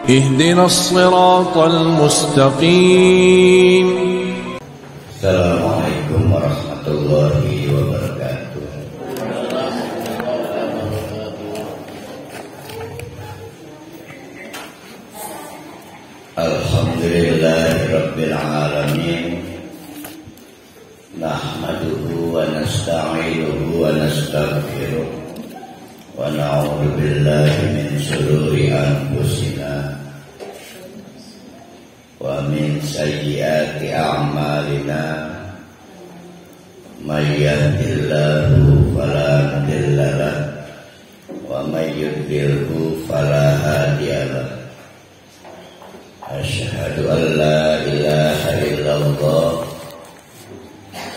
اهدنا الصراط المستقيم. Assalamualaikum warahmatullahi wabarakatuh. Alhamdulillahirabbil alamin. Nahmaduhu wa nasta'inuhu wa nastaghfiruh. Wa na'udzu billahi min shururi anfusina wa min sayyiati a'malina. May yahdihillahu fala mudilla lahu wa may yudlilhu fala hadiya lahu. Asyhadu an la ilaha illallah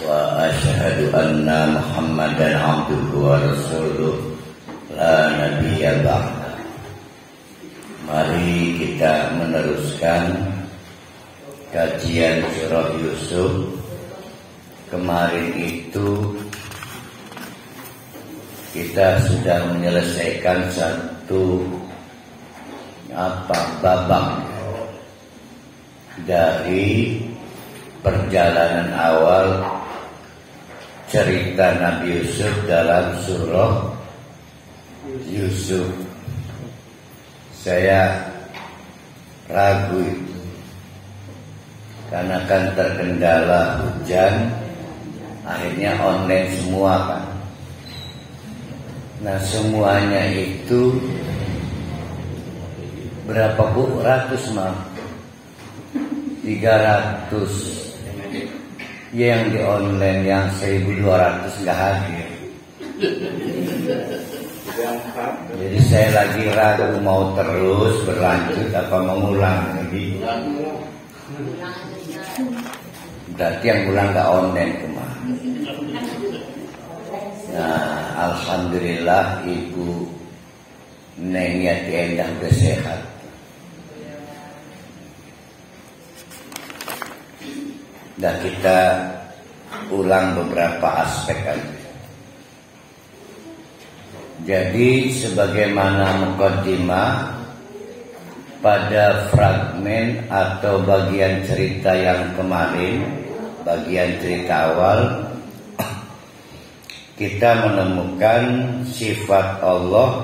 wa asyhadu anna Muhammadan abduhu wa rasuluh la nabiyya ba'da. Mari kita meneruskan kajian surah Yusuf. Kemarin itu kita sudah menyelesaikan satu babak dari perjalanan awal cerita Nabi Yusuf dalam surah Yusuf. Saya ragu itu karena kan terkendala hujan, akhirnya online semua kan. Nah semuanya itu berapa bu? Ratus mah 300. Yang di online yang 1200 nggak hadir. Jadi saya lagi ragu mau terus berlanjut apa mengulang lagi. Berarti yang ulang nggak online kemarin. Nah, alhamdulillah Ibu Neng Yati Endah udah sehat. Dan kita ulang beberapa aspek aja. Jadi sebagaimana muqaddimah pada fragmen atau bagian cerita yang kemarin, bagian cerita awal, kita menemukan sifat Allah.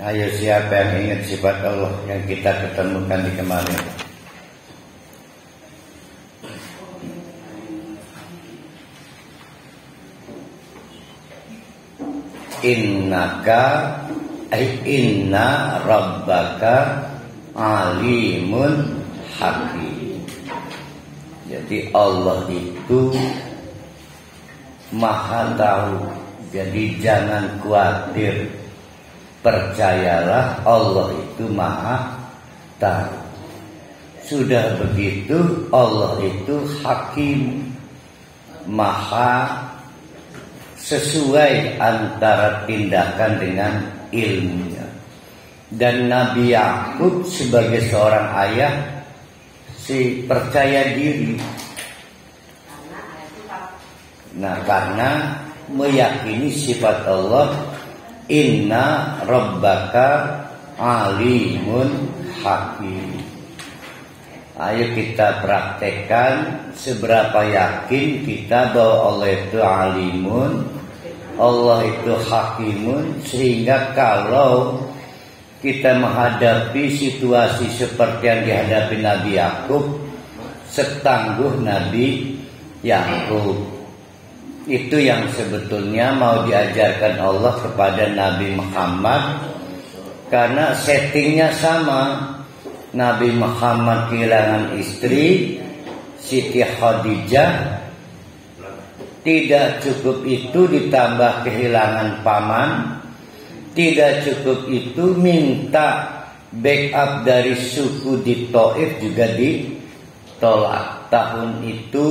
Ayo siapa yang ingat sifat Allah yang kita ketemukan di kemarin? Innaka inna rabbaka alimun hakim. Jadi Allah itu maha tahu. Jadi jangan khawatir, percayalah Allah itu maha tahu. Sudah begitu Allah itu hakim, maha sesuai antara tindakan dengan ilmunya. Dan Nabi Yakub sebagai seorang ayah si percaya diri. Nah karena meyakini sifat Allah, inna rabbaka alimun hakim. Ayo kita praktekkan seberapa yakin kita bahwa Allah itu alimun, Allah itu hakimun, sehingga kalau kita menghadapi situasi seperti yang dihadapi Nabi Yakub, setangguh Nabi Yakub. Itu yang sebetulnya mau diajarkan Allah kepada Nabi Muhammad, karena settingnya sama. Nabi Muhammad kehilangan istri Siti Khadijah, tidak cukup itu ditambah kehilangan paman, tidak cukup itu minta backup dari suku di Taif juga ditolak. Tahun itu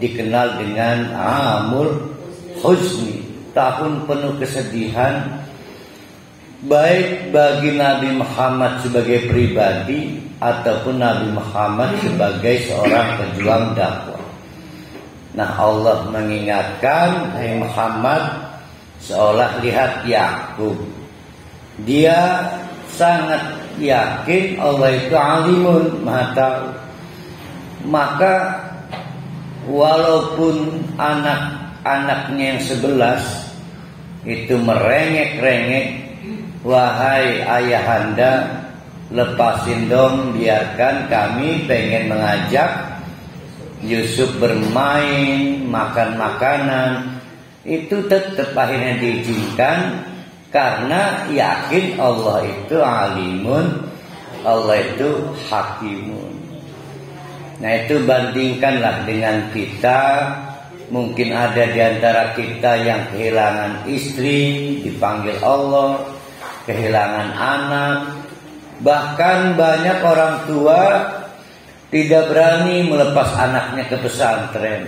dikenal dengan Amul Huzni, tahun penuh kesedihan, baik bagi Nabi Muhammad sebagai pribadi ataupun Nabi Muhammad sebagai seorang pejuang dakwah. Nah Allah mengingatkan, hai Muhammad, seolah lihat Yakub, dia sangat yakin Allah itu alimun, maha tahu. Maka walaupun anak-anaknya yang 11 itu merengek-rengek, wahai ayahanda, lepasin dong, biarkan kami pengen mengajak Yusuf bermain, makan makanan. Itu tetap akhirnya diizinkan karena yakin Allah itu alimun, Allah itu hakimun. Nah itu bandingkanlah dengan kita. Mungkin ada di antara kita yang kehilangan istri, dipanggil Allah, kehilangan anak. Bahkan banyak orang tua tidak berani melepas anaknya ke pesantren.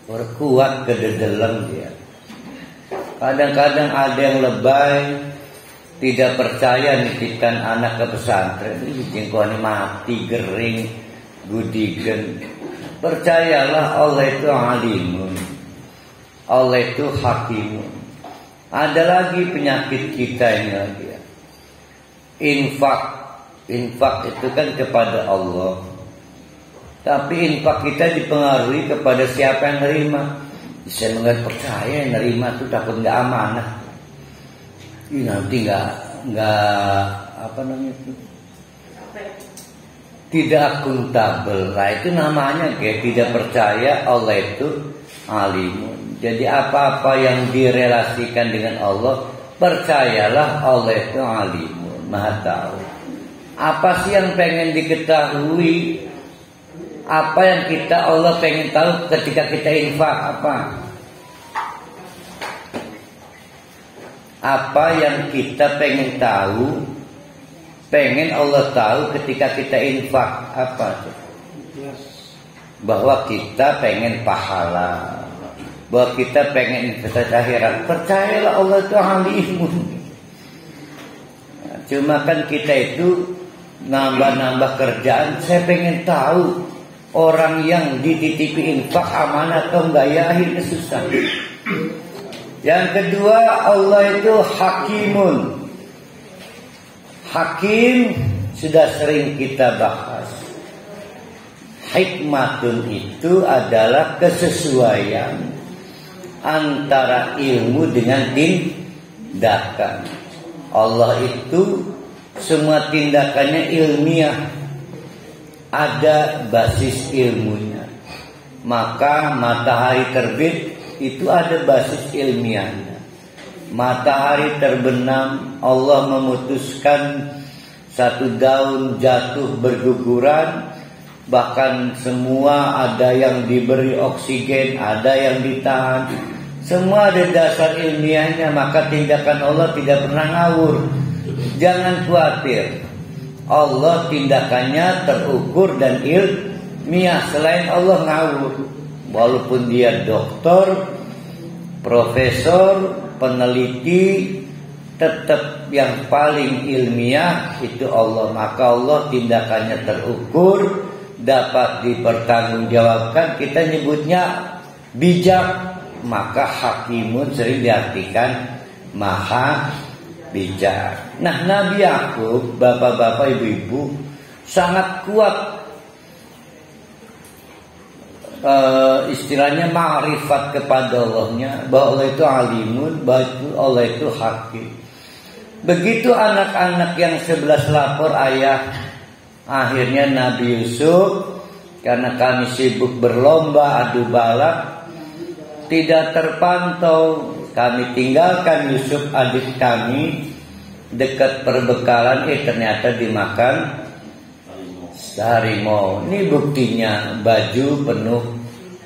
Berkuat kededelem dia. Kadang-kadang ada yang lebay, tidak percaya nitipkan anak ke pesantren. Jengkone mati, gering, gudigen. Percayalah Allah itu alimun, Allah itu hakimun. Ada lagi penyakit kita ini lagi ya. Infak itu kan kepada Allah. Tapi infak kita dipengaruhi kepada siapa yang nerima. Saya nggak percaya yang nerima itu takut nggak amanah. Ini nanti nggak apa namanya itu, tidak akuntabel. Nah itu namanya kayak tidak percaya Allah itu alimun. Jadi apa-apa yang direlasikan dengan Allah, percayalah Allah itu alimun, maha tahu. Apa sih yang pengen diketahui? Apa yang Allah pengen tahu ketika kita infak? Apa yang kita pengen tahu, pengen Allah tahu ketika kita infak? Apa? Bahwa kita pengen pahala, bahwa kita pengen investasi akhirat. Percayalah Allah itu alimun. Cuma kan kita itu nambah-nambah kerjaan. Saya pengen tahu orang yang dititipi infak amanah atau enggak, ya akhirnya susah. Yang kedua, Allah itu hakimun. Hakim sudah sering kita bahas. Hikmatun itu adalah kesesuaian antara ilmu dengan tindakan. Allah itu semua tindakannya ilmiah, ada basis ilmunya. Maka matahari terbit itu ada basis ilmiahnya. Matahari terbenam, Allah memutuskan satu daun jatuh berguguran. Bahkan semua ada yang diberi oksigen, ada yang ditahan. Semua ada dasar ilmiahnya. Maka tindakan Allah tidak pernah ngawur. Jangan khawatir, Allah tindakannya terukur dan ilmiah. Selain Allah ngawur. Walaupun dia doktor, profesor, peneliti, tetap yang paling ilmiah itu Allah. Maka Allah tindakannya terukur, dapat dipertanggungjawabkan. Kita nyebutnya bijak. Maka hakimun sering diartikan maha bijak. Nah, Nabi Yakub, bapak-bapak, ibu-ibu, sangat kuat istilahnya ma'rifat kepada Allahnya, bahwa Allah itu alimun, bahwa Allah itu hakim. Begitu anak-anak yang 11 lapor, ayah, akhirnya Nabi Yusuf, karena kami sibuk berlomba adu balap, tidak terpantau. Kami tinggalkan Yusuf adik kami dekat perbekalan, ternyata dimakan harimau. Ini buktinya baju penuh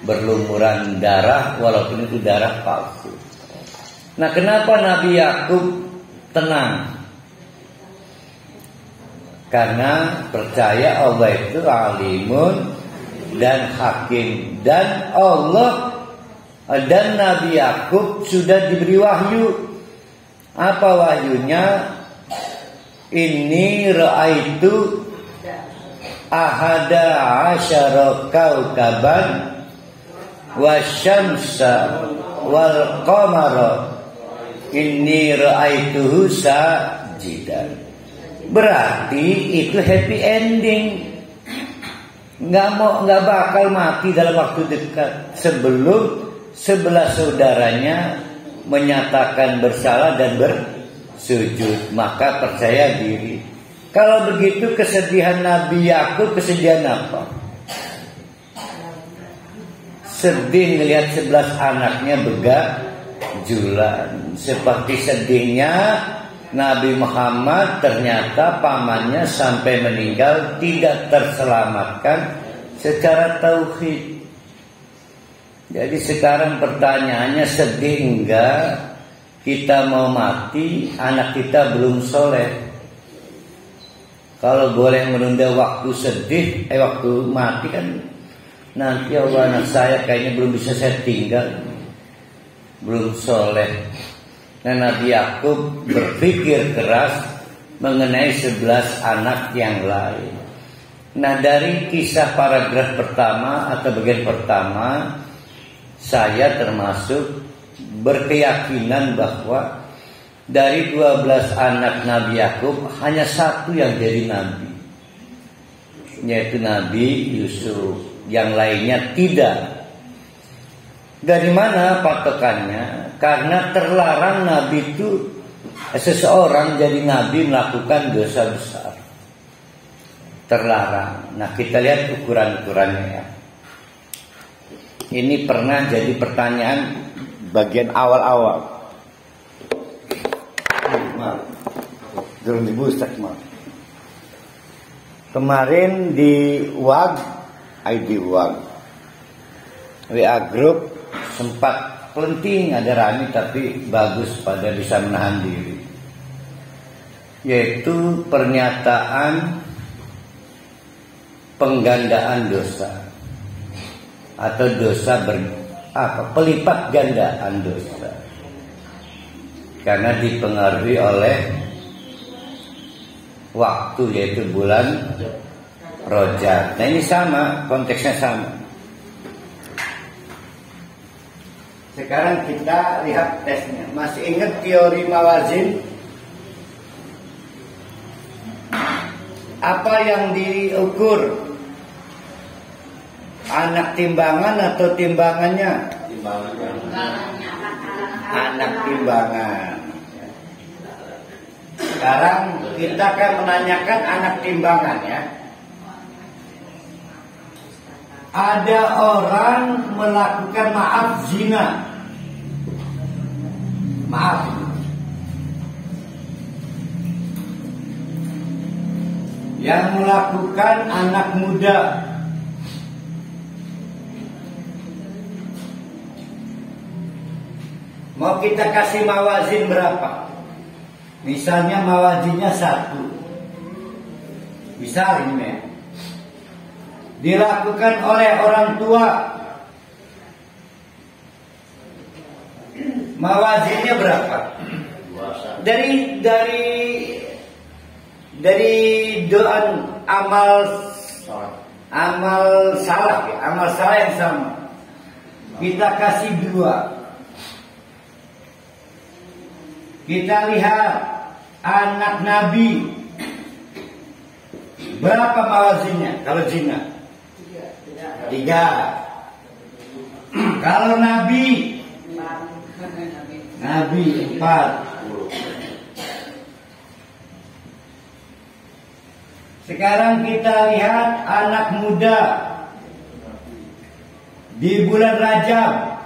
berlumuran darah, walaupun itu darah palsu. Nah, kenapa Nabi Yakub tenang? Karena percaya Allah itu alimun dan hakim. Dan Allah dan Nabi Yakub sudah diberi wahyu. Apa wahyunya? Inni ra'aitu ahada asyara kaukaban wasyamsa wal qamara inni ra'aituhu sajidan. berarti itu happy ending. Nggak bakal mati dalam waktu dekat sebelum 11 saudaranya menyatakan bersalah dan bersujud. Maka percaya diri. Kalau begitu kesedihan Nabi Yakub kesedihan apa? Sedih melihat 11 anaknya begajulan. Seperti sedihnya Nabi Muhammad ternyata pamannya sampai meninggal tidak terselamatkan secara tauhid. Jadi sekarang pertanyaannya, sedih enggak kita mau mati anak kita belum soleh? Kalau boleh menunda waktu sedih, waktu mati kan nanti Allah, anak saya kayaknya belum bisa saya tinggal, belum soleh. Dan Nabi Yakub berpikir keras mengenai 11 anak yang lain. Nah, dari kisah paragraf pertama atau bagian pertama, saya termasuk berkeyakinan bahwa dari 12 anak Nabi Yakub hanya satu yang jadi nabi, yaitu Nabi Yusuf. Yang lainnya tidak. Dari mana patokannya? Karena terlarang Nabi itu, seseorang jadi Nabi melakukan dosa besar. Terlarang. Nah, kita lihat ukuran-ukurannya ya. Ini pernah jadi pertanyaan bagian awal-awal. Maaf. Turun di bustak, maaf. Kemarin di ID WA Group sempat penting, ada rame tapi bagus pada bisa menahan diri, yaitu pernyataan penggandaan dosa atau dosa pelipat gandaan dosa, karena dipengaruhi oleh waktu, yaitu bulan Rajab. Nah, ini sama, konteksnya sama. Sekarang kita lihat tesnya. Masih ingat teori mawazin? Apa yang diukur? Anak timbangan atau timbangannya? Anak timbangan. Sekarang kita akan menanyakan anak timbangan ya. Ada orang melakukan zina. Yang melakukan anak muda. Mau kita kasih mawazin berapa? Misalnya mawazinnya 1. Misal ini ya. Dilakukan oleh orang tua, mawazinnya berapa? Dari doa amal salah ya, amal salah yang sama. Kita kasih 2. Kita lihat anak Nabi berapa mawazinnya kalau zina? 3. Kalau Nabi 4. Sekarang kita lihat anak muda di bulan Rajab.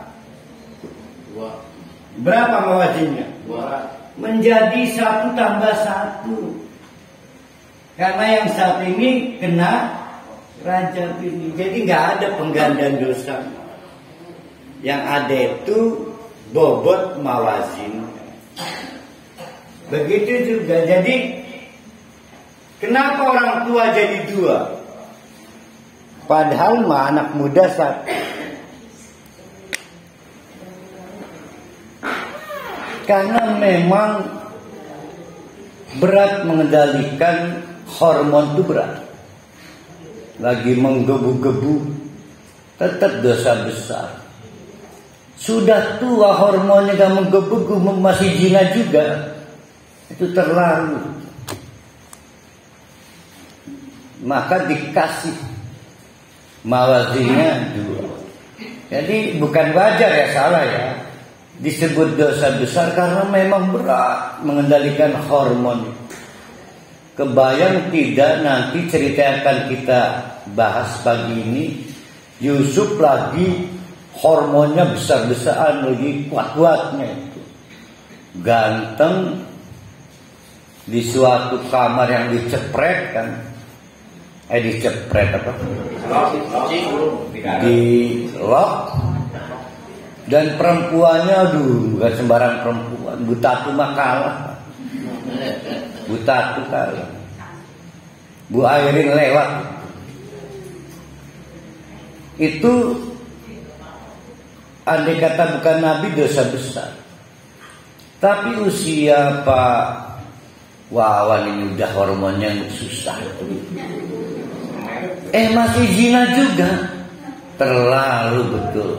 Berapa mawazinnya? Menjadi 1 tambah 1. Karena yang satu ini kena Rajab ini. Jadi nggak ada penggandaan dosa. Yang ada itu bobot mawazin. Begitu juga. Jadi kenapa orang tua jadi 2? Padahal mah anak muda 1. Karena memang berat mengendalikan hormon itu berat. Lagi menggebu-gebu, tetap dosa besar. Sudah tua hormonnya gak menggebu-gebu, masih zina juga, itu terlalu. maka dikasih mawazinnya 2. Jadi bukan wajar ya, salah ya, disebut dosa besar karena memang berat mengendalikan hormon. Kebayang tidak nanti cerita yang akan kita bahas pagi ini, Yusuf lagi hormonnya besar-besaran, lagi kuat-kuatnya itu, ganteng, di suatu kamar yang dicepret kan, dicepret apa? Di lock, dan perempuannya, aduh, gak sembarang perempuan, Butatu mah kalah. Butatu kalah. Bu Airin lewat. Itu andai kata bukan Nabi, dosa besar. Tapi usia Pak Wawan ini udah hormonnya susah. Masih zina juga. Terlalu betul.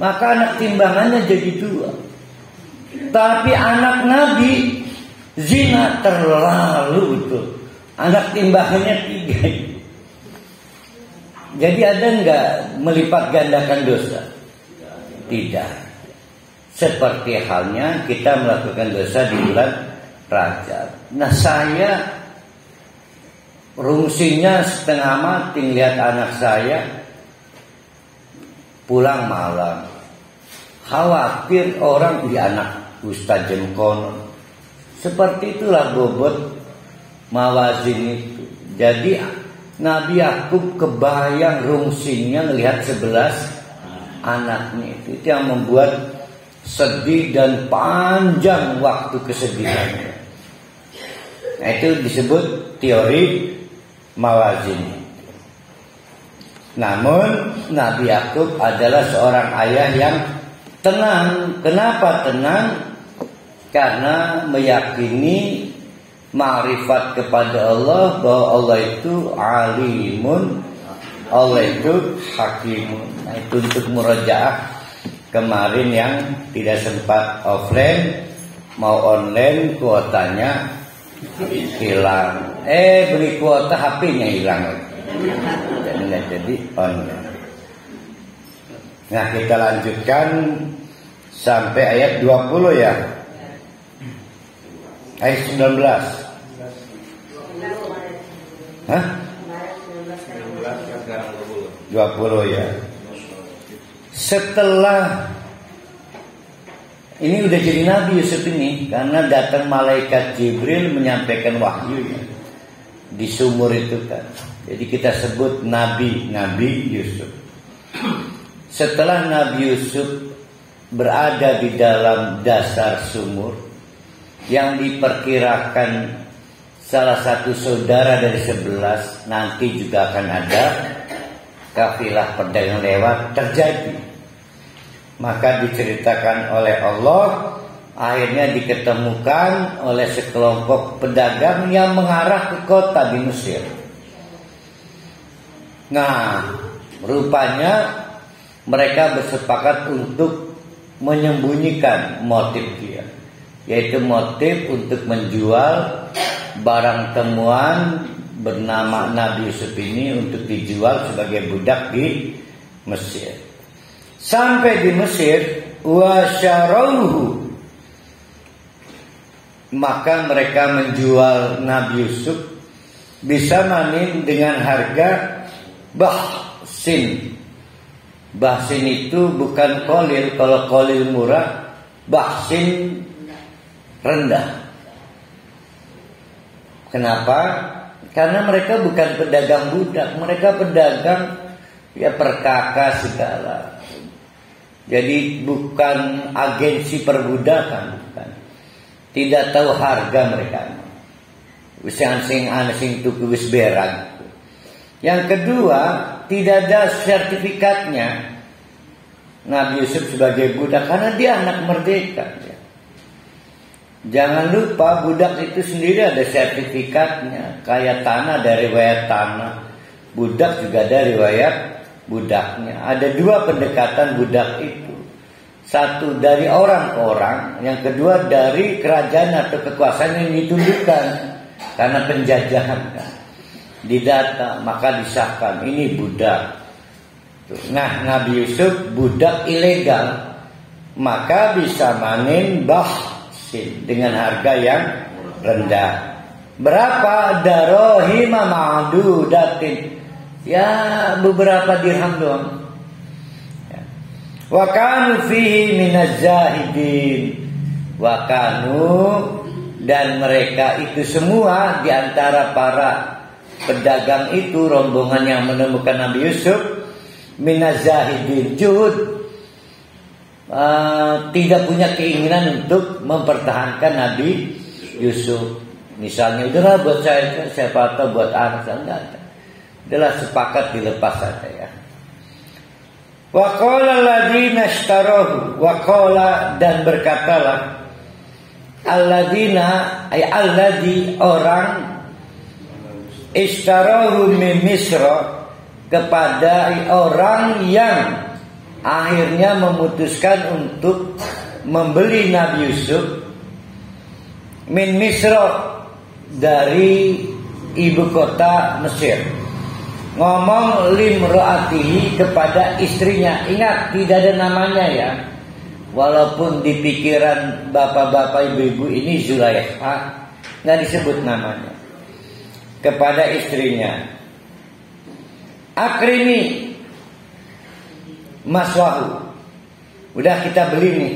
Maka anak timbangannya jadi 2. Tapi anak Nabi zina terlalu betul. Anak timbangannya 3. Jadi ada enggak melipat gandakan dosa? Tidak. Seperti halnya kita melakukan dosa di bulan Rajab. Nah, saya rungsinya setengah mati lihat anak saya pulang malam. Khawatir orang di anak Ustaz Jengkono. Seperti itulah bobot mawazin itu. Jadi Nabi Yakub kebayang rungsinya melihat 11 anaknya itu yang membuat sedih dan panjang waktu kesedihannya. Nah, itu disebut teori mawazin. Namun Nabi Yakub adalah seorang ayah yang tenang. Kenapa tenang? Karena meyakini ma'rifat kepada Allah, bahwa Allah itu alimun, Allah itu hakimun. Nah, itu untuk murajaah kemarin yang tidak sempat offline, mau online, kuotanya hilang. Beli kuota HP-nya hilang. Jadi online. Nah, kita lanjutkan sampai ayat 20 ya. Ayat 19. Hah? 20 ya. Setelah ini udah jadi Nabi Yusuf ini, karena datang malaikat Jibril menyampaikan wahyu ya, di sumur itu kan. Jadi kita sebut Nabi Yusuf. Setelah Nabi Yusuf berada di dalam dasar sumur, yang diperkirakan salah satu saudara dari 11 nanti juga akan ada kafilah pedagang lewat, terjadi. Maka diceritakan oleh Allah, akhirnya diketemukan oleh sekelompok pedagang yang mengarah ke kota di Mesir. Nah, rupanya mereka bersepakat untuk menyembunyikan motif dia, yaitu motif untuk menjual barang temuan bernama Nabi Yusuf ini untuk dijual sebagai budak di Mesir. Sampai di Mesir, wasyarauhu, maka mereka menjual Nabi Yusuf bisa manin dengan harga bahsin. Bahsin itu bukan kolil. Kalau kolil murah, bahsin rendah. Kenapa? Karena mereka bukan pedagang budak, mereka pedagang ya perkakas segala. Jadi bukan agensi perbudakan, bukan. Tidak tahu harga mereka. Wis sing tuku wis berang. Yang kedua, tidak ada sertifikatnya Nabi Yusuf sebagai budak, karena dia anak merdeka. Jangan lupa budak itu sendiri ada sertifikatnya. Kayak tanah dari riwayat tanah, budak juga dari riwayat budaknya. Ada 2 pendekatan budak itu. Satu dari orang ke orang, yang kedua dari kerajaan atau kekuasaan yang ditundukkan karena penjajahan kan. didata, maka disahkan ini budak. Nah, Nabi Yusuf budak ilegal, maka bisa manin bahsin dengan harga yang rendah. Berapa? Darahima ma'dudatin, ya beberapa dirham doang. Wa kanu fihi minaz zahidin, wa kanu, dan mereka itu semua di antara para pedagang itu, rombongan yang menemukan Nabi Yusuf, minaz zahidin, juhud, tidak punya keinginan untuk mempertahankan Nabi Yusuf. Misalnya, udahlah buat saya, siapa tahu buat anak saya, enggak ada. Udahlah sepakat dilepas saja ya. Wa qala alladziina ishtarahu, wa qala, dan berkatalah alladziina, ay alladzi, orang, ishtarahu min Misra, kepada orang yang akhirnya memutuskan untuk membeli Nabi Yusuf, min Misra, dari ibu kota Mesir. Ngomong limroatihi, kepada istrinya. Ingat, tidak ada namanya ya. Walaupun di pikiran bapak-bapak ibu-ibu ini Zulaikha, nggak disebut namanya. Kepada istrinya, akrimi maswahu, udah kita beli nih,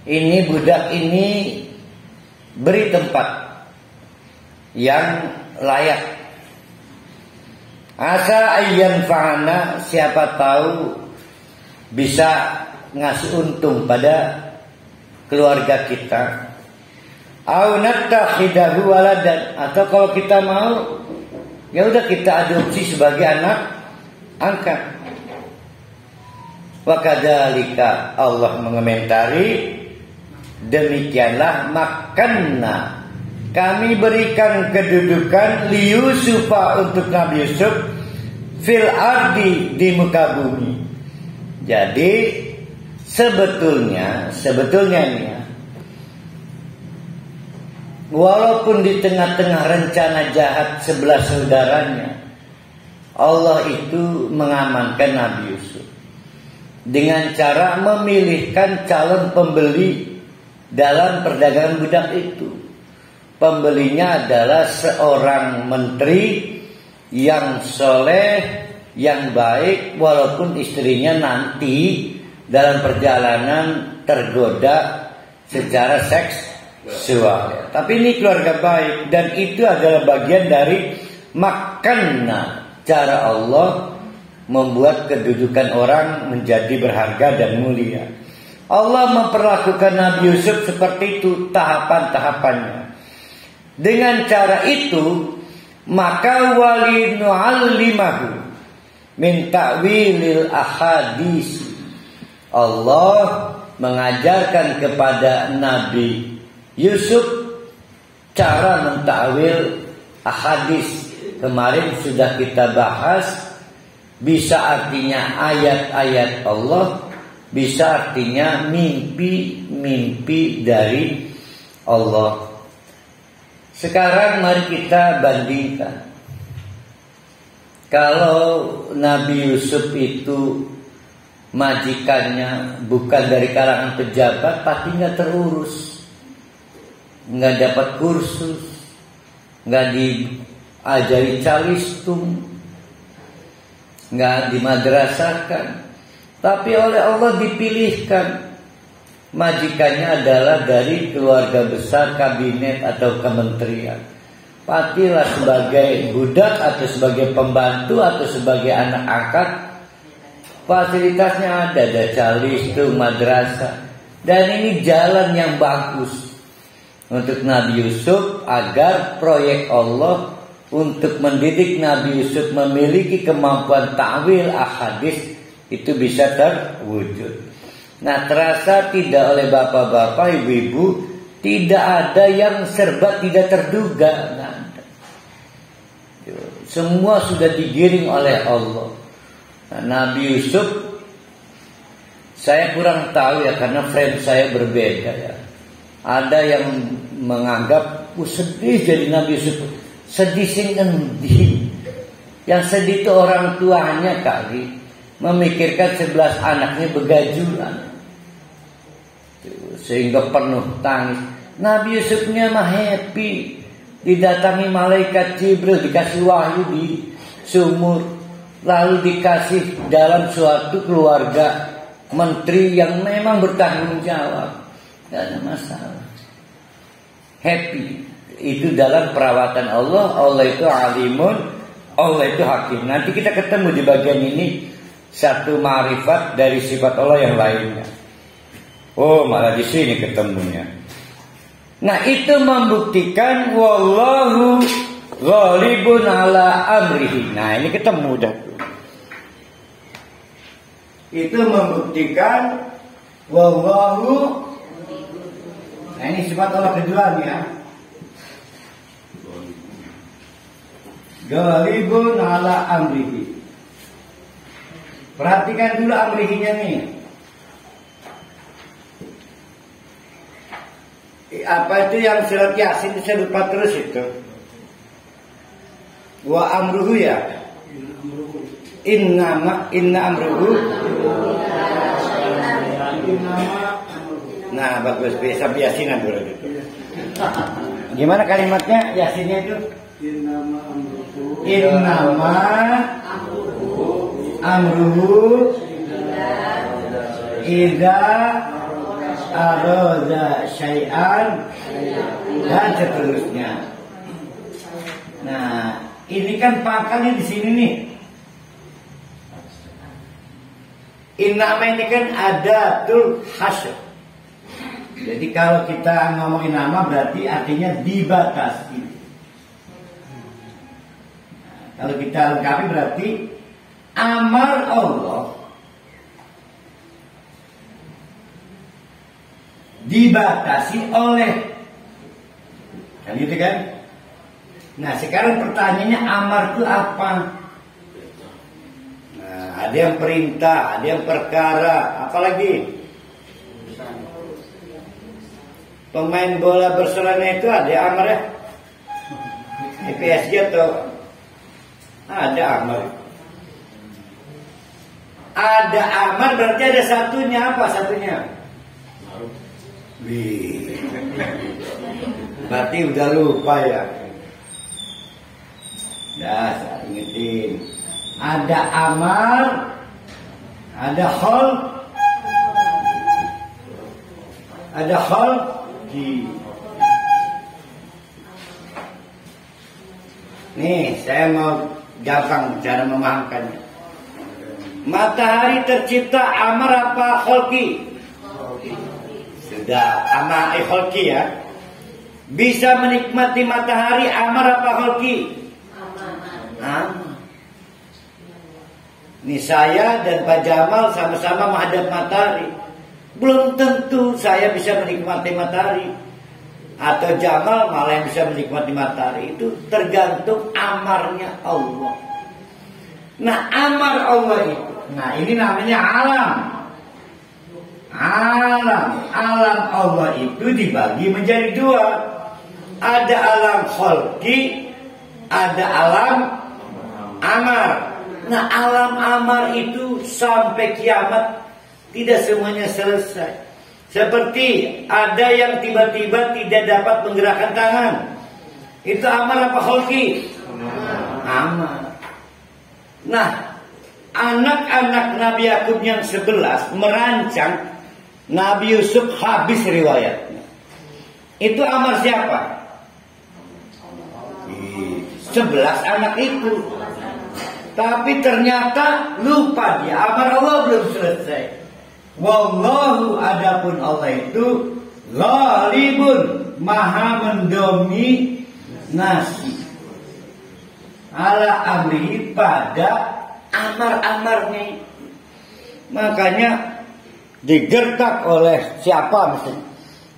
ini budak ini beri tempat yang layak. Asa ayyan fa'ana, siapa tahu bisa ngasih untung pada keluarga kita. Au nattakhidahu waladan, atau kalau kita mau, ya udah kita adopsi sebagai anak angkat. Wa kadzalika, Allah mengomentari, demikianlah makanna, kami berikan kedudukan li Yusufa, untuk Nabi Yusuf, fil ardi, di muka bumi. Jadi sebetulnya nih ya, walaupun di tengah-tengah rencana jahat 11 saudaranya, Allah itu mengamankan Nabi Yusuf dengan cara memilihkan calon pembeli dalam perdagangan budak itu. Pembelinya adalah seorang menteri yang soleh, yang baik, walaupun istrinya nanti dalam perjalanan tergoda secara seksual. Tapi ini keluarga baik, dan itu adalah bagian dari makanna, cara Allah membuat kedudukan orang menjadi berharga dan mulia. Allah memperlakukan Nabi Yusuf seperti itu, tahapan-tahapannya. Dengan cara itu, maka wali nu'allimahu min ta'wilil ahadis, Allah mengajarkan kepada Nabi Yusuf cara mentakwil ahadis. Kemarin sudah kita bahas, bisa artinya ayat-ayat Allah, bisa artinya mimpi-mimpi dari Allah. Sekarang mari kita bandingkan. Kalau Nabi Yusuf itu majikannya bukan dari kalangan pejabat, pasti nggak terurus, nggak dapat kursus, nggak diajari calistung, nggak dimadrasahkan. Tapi oleh Allah dipilihkan. Majikannya adalah dari keluarga besar, kabinet atau kementerian. Pastilah sebagai budak atau sebagai pembantu atau sebagai anak angkat, fasilitasnya ada calistung, madrasah. Dan ini jalan yang bagus untuk Nabi Yusuf, agar proyek Allah untuk mendidik Nabi Yusuf memiliki kemampuan ta'wil ahadis itu bisa terwujud. Nah, terasa tidak oleh bapak-bapak, ibu-ibu, tidak ada yang serba tidak terduga. Nah, semua sudah digiring oleh Allah. Nah, Nabi Yusuf, saya kurang tahu ya, karena frame saya berbeda ya. Ada yang menganggap sedih jadi Nabi Yusuf. Sedih sing endi. Yang sedih itu orang tuanya kali memikirkan 11 anaknya begajulan sehingga penuh tangis. Nabi Yusufnya mah happy, didatangi malaikat Jibril, dikasih wahyu di sumur, lalu dikasih dalam suatu keluarga menteri yang memang bertanggung jawab, tidak ada masalah, happy. Itu dalam perawatan Allah. Allah itu alimun, Allah itu hakim. Nanti kita ketemu di bagian ini satu ma'rifat dari sifat Allah yang lainnya. Oh, malah di sini ketemunya. Nah, itu membuktikan wallahu ghalibun ala amrihi. Nah, ini ketemu dah. Itu membuktikan wallahu. Nah, ini sifat Allah kedua nih ya. Ghalibun ala amrihi. Perhatikan dulu amrihinya nih. Apa itu yang surat Yasin saya lupa terus itu. Wa amruhu ya. Inna amruhu. Nah, bagus, bisa Yasinan dulu gitu. Gimana kalimatnya Yasinnya itu? Innama amruhu idza arada syai'an dan seterusnya. Nah, ini kan pangkalnya di sini nih. Innama ini kan adatul hasr. Jadi kalau kita ngomongin nama berarti artinya dibatasi. Kalau kita lengkapi berarti amar Allah dibatasi oleh, kan gitu kan? Nah, sekarang pertanyaannya amar itu apa? Nah, ada yang perintah, ada yang perkara, apalagi pemain bola Barcelona itu ada amar ya? PSG atau ada amar. Ada amar berarti ada satunya, apa satunya? Wih. Berarti udah lupa ya. Dah, saya ingetin. Ada amar, ada khol, ada khol di. Nih, saya mau gampang cara memahamkannya. Matahari tercipta amar apa kholki? Sudah, amar kholki ya. Bisa menikmati matahari amar apa kholki? Amar. Nih saya dan Pak Jamal sama-sama menghadap matahari. Belum tentu saya bisa menikmati matahari, atau Jamal malah yang bisa menikmati matahari. Itu tergantung amarnya Allah. Nah, amar Allah itu, nah ini namanya alam. Alam Allah itu dibagi menjadi dua. Ada alam kholqi, ada alam amar. Nah, alam amar itu sampai kiamat tidak semuanya selesai. Seperti ada yang tiba-tiba tidak dapat menggerakkan tangan. Itu amar apa kholqi? Amar. Nah, anak-anak Nabi Yakub yang 11 merancang Nabi Yusuf habis riwayatnya. Itu amar siapa? 11 anak itu. Tapi ternyata lupa dia, amar Allah belum selesai. Wallahu, adapun Allah itu ghalibun, maha mendominasi ala amrihi, pada amar-amarnya. Makanya digertak oleh siapa mesti.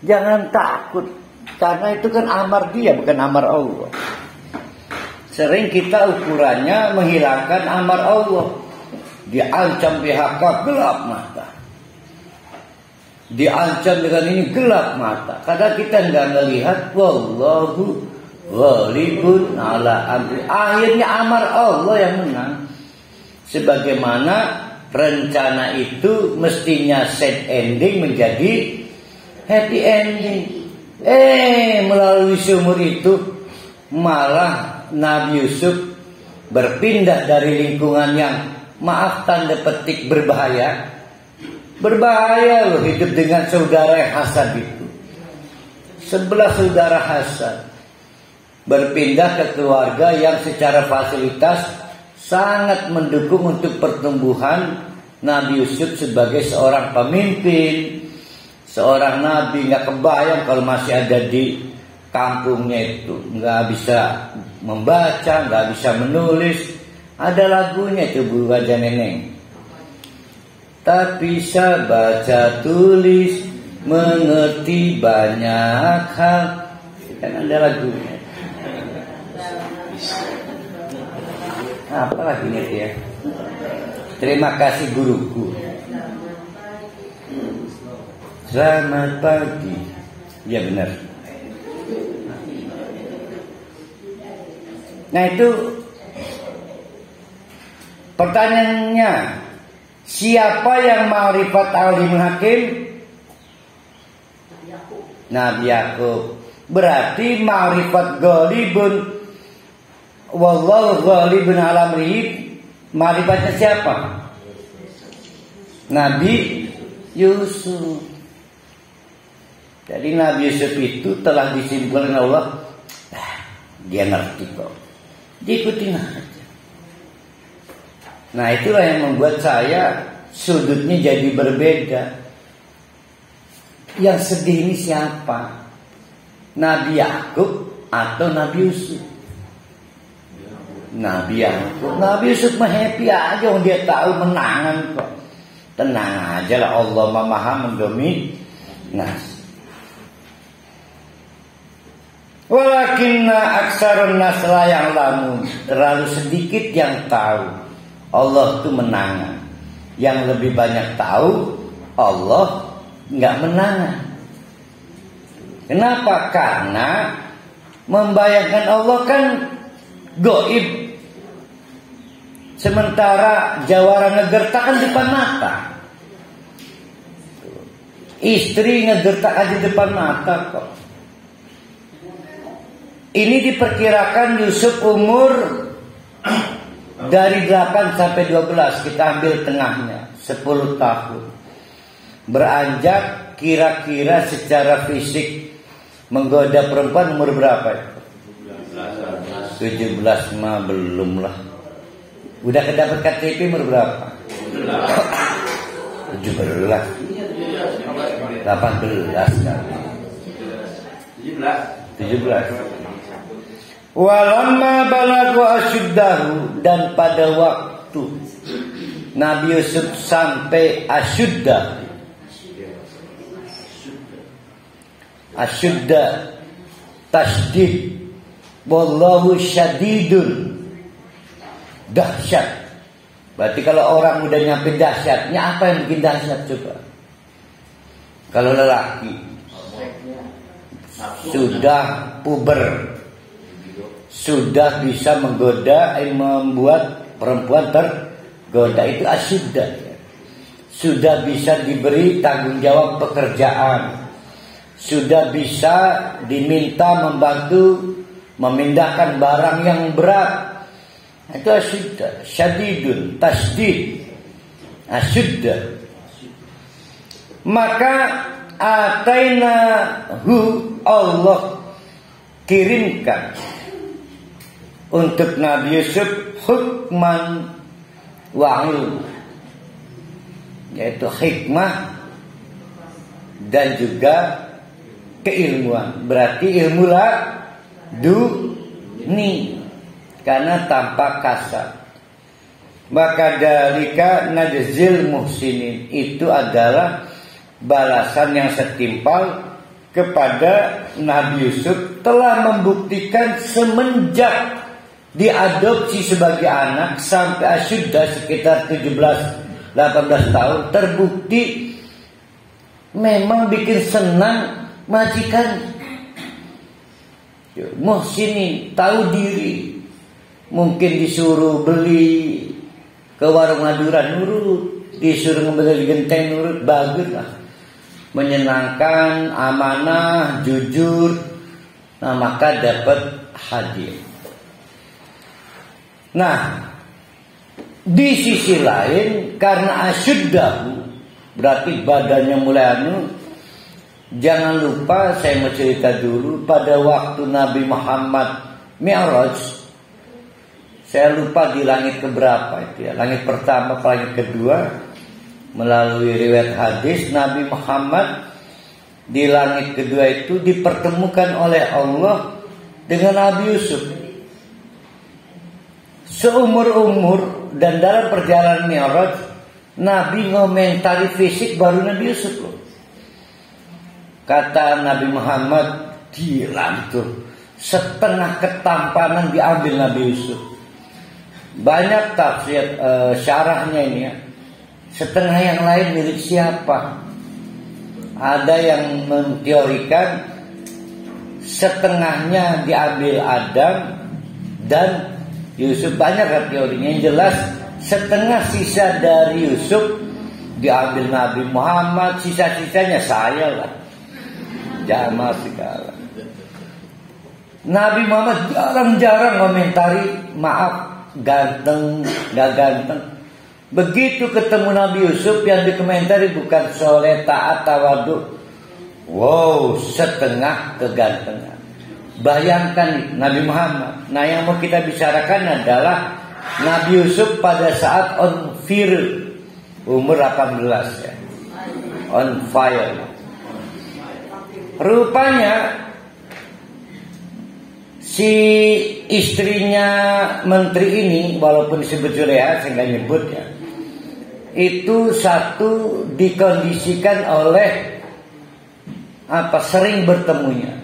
Jangan takut, karena itu kan amar dia, bukan amar Allah. Sering kita ukurannya menghilangkan amar Allah. Diancam PHK gelap mata, diancam dengan ini gelap mata. Kadang kita nggak melihat wallahu ghalibun ala amri. Akhirnya amar Allah yang menang. Sebagaimana rencana itu mestinya sad ending menjadi happy ending. Melalui sumur itu malah Nabi Yusuf berpindah dari lingkungan yang maaf tanda petik berbahaya. Berbahaya loh hidup dengan saudara yang hasad itu. 11 saudara hasad. Berpindah ke keluarga yang secara fasilitas sangat mendukung untuk pertumbuhan Nabi Yusuf sebagai seorang pemimpin, seorang nabi. Nggak kebayang kalau masih ada di kampungnya itu, nggak bisa membaca, nggak bisa menulis. Ada lagunya itu Bu Wajah Neneng. Tak bisa baca tulis, mengerti banyak hal. Kan ada lagunya. Apa lagi nih ya? Terima kasih guruku. Selamat pagi. Ya benar. Nah itu pertanyaannya, siapa yang ma'rifat alim hakim? Nabi Yakub. Berarti ma'rifat ghalibun wallahu ghalibun ala amrihi, ma'rifatnya siapa? Nabi Yusuf. Jadi Nabi Yusuf itu telah disimpulkan Allah, dia ngerti kok, diikutin aja. Nah itulah yang membuat saya sudutnya jadi berbeda. Yang sedih ini siapa? Nabi Yakub atau Nabi Yusuf? Nabi Yakub. Nabi Yusuf mah happy aja, dia tahu menangan kok. Tenang aja lah, Allah maha mendominasi. Walakinna aksarun nas la ya'lamun. Terlalu sedikit yang tahu Allah itu menangan. Yang lebih banyak tahu Allah nggak menangan. Kenapa? Karena membayangkan Allah kan gaib. Sementara jawara ngegertak kan depan mata. Istri ngegertak aja depan mata kok. Ini diperkirakan Yusuf umur dari 8 sampai 12. Kita ambil tengahnya, 10 tahun. Beranjak kira-kira secara fisik menggoda perempuan umur berapa itu? 17 mah belum lah. Udah kedapat KTP umur berapa? 17. 18 kan? 17. Walamma balagu asyuddahu, dan pada waktu Nabi Yusuf sampai asyuddah. Asyuddah tasdid, wallahu syadidun, dahsyat. Berarti kalau orang udah nyampe dahsyatnya, apa yang bikin dahsyat coba? Kalau lelaki sudah puber, sudah bisa menggoda, membuat perempuan tergoda, itu asyuddah. Sudah bisa diberi tanggung jawab pekerjaan, sudah bisa diminta membantu memindahkan barang yang berat, itu asyuddah. Syadidun, tasdid, asyuddah. Maka atainahu, Allah kirimkan untuk Nabi Yusuf hukman wa ilm, yaitu hikmah dan juga keilmuan. Berarti ilmu laduni, karena tanpa kasar. Maka dalika najzil muhsinin, itu adalah balasan yang setimpal kepada Nabi Yusuf, telah membuktikan semenjak diadopsi sebagai anak sampai asyuddah sekitar 17-18 tahun, terbukti memang bikin senang majikan. Muhsinin, tahu diri. Mungkin disuruh beli ke warung Madura nurut, disuruh ngebeli genteng nurut, bagus lah. Menyenangkan, amanah, jujur. Nah, maka dapat hadiah. Nah, di sisi lain karena asyuddahu, berarti badannya mulai jangan lupa saya mau cerita dulu pada waktu Nabi Muhammad Mi'raj. Saya lupa di langit keberapa itu ya, langit pertama atau langit kedua. Melalui riwayat hadis, Nabi Muhammad di langit kedua itu dipertemukan oleh Allah dengan Nabi Yusuf. Seumur-umur dan dalam perjalanan Mi'raj, Nabi ngomentari fisik baru Nabi Yusuf loh. Kata Nabi Muhammad, gila itu, setengah ketampanan diambil Nabi Yusuf. Banyak tafsir syarahnya ini ya. Setengah yang lain milik siapa? Ada yang menteorikan setengahnya diambil Adam dan Yusuf. Banyak kan teorinya. Yang jelas setengah sisa dari Yusuf diambil Nabi Muhammad, sisa-sisanya saya lah. Jamaah segala. Nabi Muhammad jarang-jarang komentari maaf ganteng, gak ganteng. Begitu ketemu Nabi Yusuf yang dikomentari bukan soleh, taat, tawadhu. Wow, setengah kegantengan. Bayangkan Nabi Muhammad. Nah, yang mau kita bicarakan adalah Nabi Yusuf pada saat on fire, umur 18 ya. On fire. Rupanya si istrinya menteri ini, walaupun disebut Zuleha, saya nggak nyebut ya, itu satu dikondisikan oleh apa, sering bertemunya,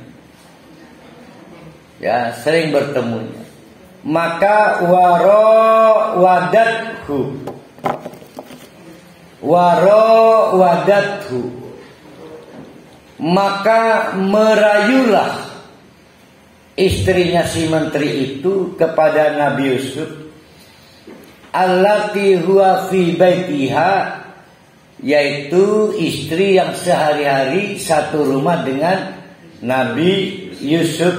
ya sering bertemunya. Maka wadathu, maka merayulah istrinya si menteri itu kepada Nabi Yusuf, allati huwa fi baitiha, yaitu istri yang sehari-hari satu rumah dengan Nabi Yusuf,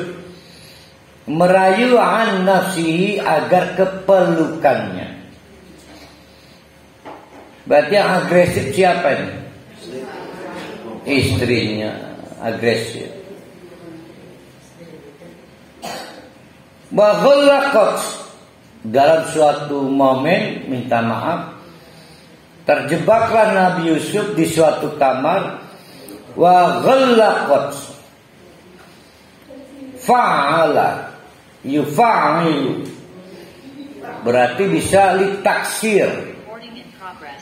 merayu an nafsihi, agar kepelukannya. Berarti yang agresif siapa ini? Istrinya agresif. Wa ghallaqat, dalam suatu momen minta maaf, terjebaklah Nabi Yusuf di suatu kamar. Wa ghallaqat, fa'ala yufa'ilu, berarti bisa litaksir,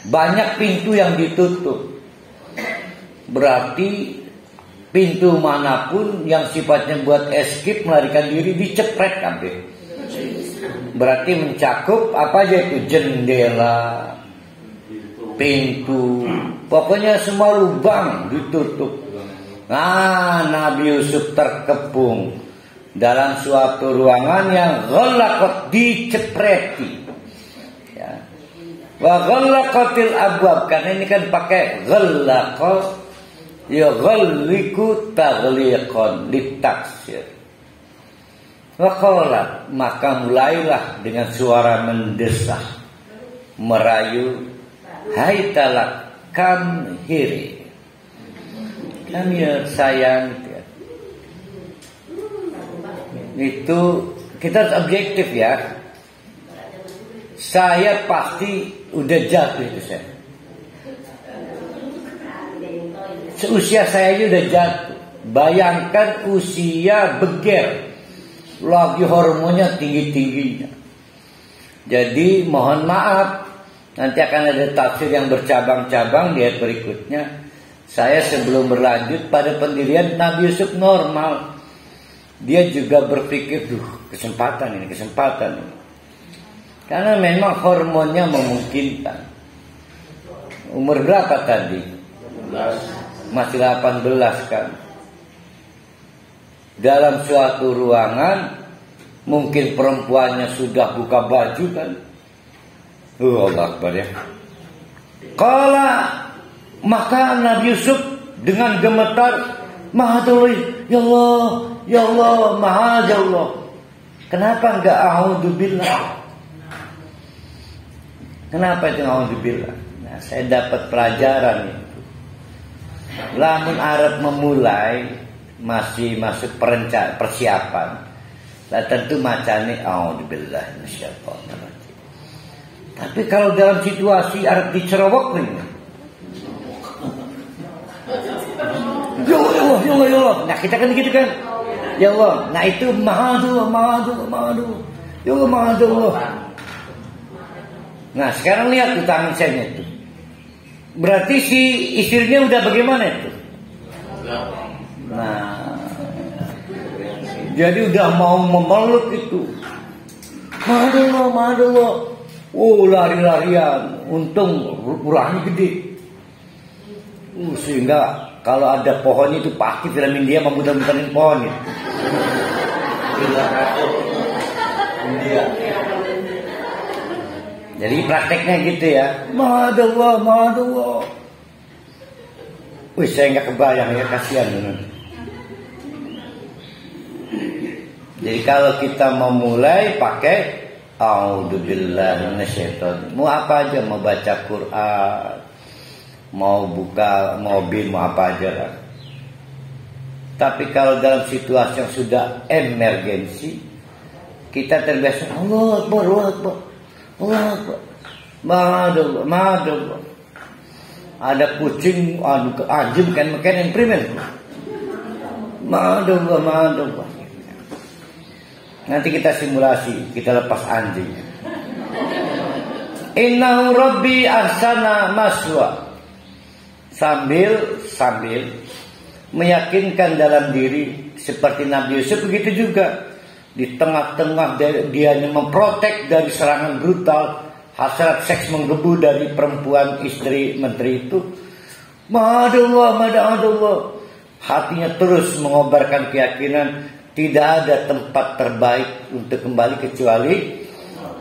banyak pintu yang ditutup. Berarti pintu manapun yang sifatnya buat escape, melarikan diri, dicepret kabeh. Berarti mencakup apa aja itu, jendela, pintu, pokoknya semua lubang ditutup. Nah, Nabi Yusuf terkepung dalam suatu ruangan yang ghallaqat, dicepreti. Ya. Wa ghallaqatil abwab, karena ini kan pakai ghallaqat, ya ghalliku taghliqan litaksir. Wa qala, maka mulailah dengan suara mendesah, merayu, hai talak, come here, come here sayang. Itu kita harus objektif ya. Saya pasti udah jatuh itu saya. Seusia saya aja udah jatuh. Bayangkan usia beger, lagi hormonnya tinggi-tingginya. Jadi mohon maaf, nanti akan ada tafsir yang bercabang-cabang di ayat berikutnya. Saya sebelum berlanjut pada pendirian Nabi Yusuf normal, dia juga berpikir, kesempatan ini. Karena memang hormonnya memungkinkan. Umur berapa tadi? Masih 18 kan. dalam suatu ruangan, mungkin perempuannya sudah buka baju kan. Allah Akbar ya. Qala, maka Nabi Yusuf dengan gemetar, Mahadullah, ya Allah, Mahadullah. Kenapa enggak a'udzubillah? Kenapa itu a'udzubillah? Nah, saya dapat pelajaran itu. Lamun Arab memulai masih masuk persiapan. Nah, tentu macamnya a'udzubillah minasyaitonir rajim. Tapi kalau dalam situasi Arab dicerowok nih. Ya Allah. Nah, kita kan gitu kan. Ya Allah. Nah, itu Mahadullah. Ya Allah, Mahadullah. Nah, sekarang lihat tuh tangan saya itu. Berarti si istrinya udah bagaimana itu? Nah, jadi udah mau memeluk itu. Mahadullah. Oh, lari-larian. Untung ulahnya gede. Sehingga kalau ada pohonnya itu pasti film India memutar-mutarin pohon itu. India. Jadi prakteknya gitu ya. Mahadullah. Wih, saya nggak kebayang ya, kasihan. Jadi kalau kita mau mulai pakai a'udzubillahi minasyaitonir. Mau apa aja, mau baca Quran, mau buka mobil, mau apa aja lah. Tapi kalau dalam situasi yang sudah emergensi, kita terbiasa Allah Akbar. Mahadullah. Ada kucing, anjing kan yang primer. Mahadullah. Nanti kita simulasi, kita lepas anjing. Innahu rabbi ahsana maswa. Sambil meyakinkan dalam diri seperti Nabi Yusuf, begitu juga di tengah-tengah dia memprotek dari serangan brutal, hasrat seks menggebu dari perempuan istri menteri itu. Mahadullah. Hatinya terus mengobarkan keyakinan tidak ada tempat terbaik untuk kembali kecuali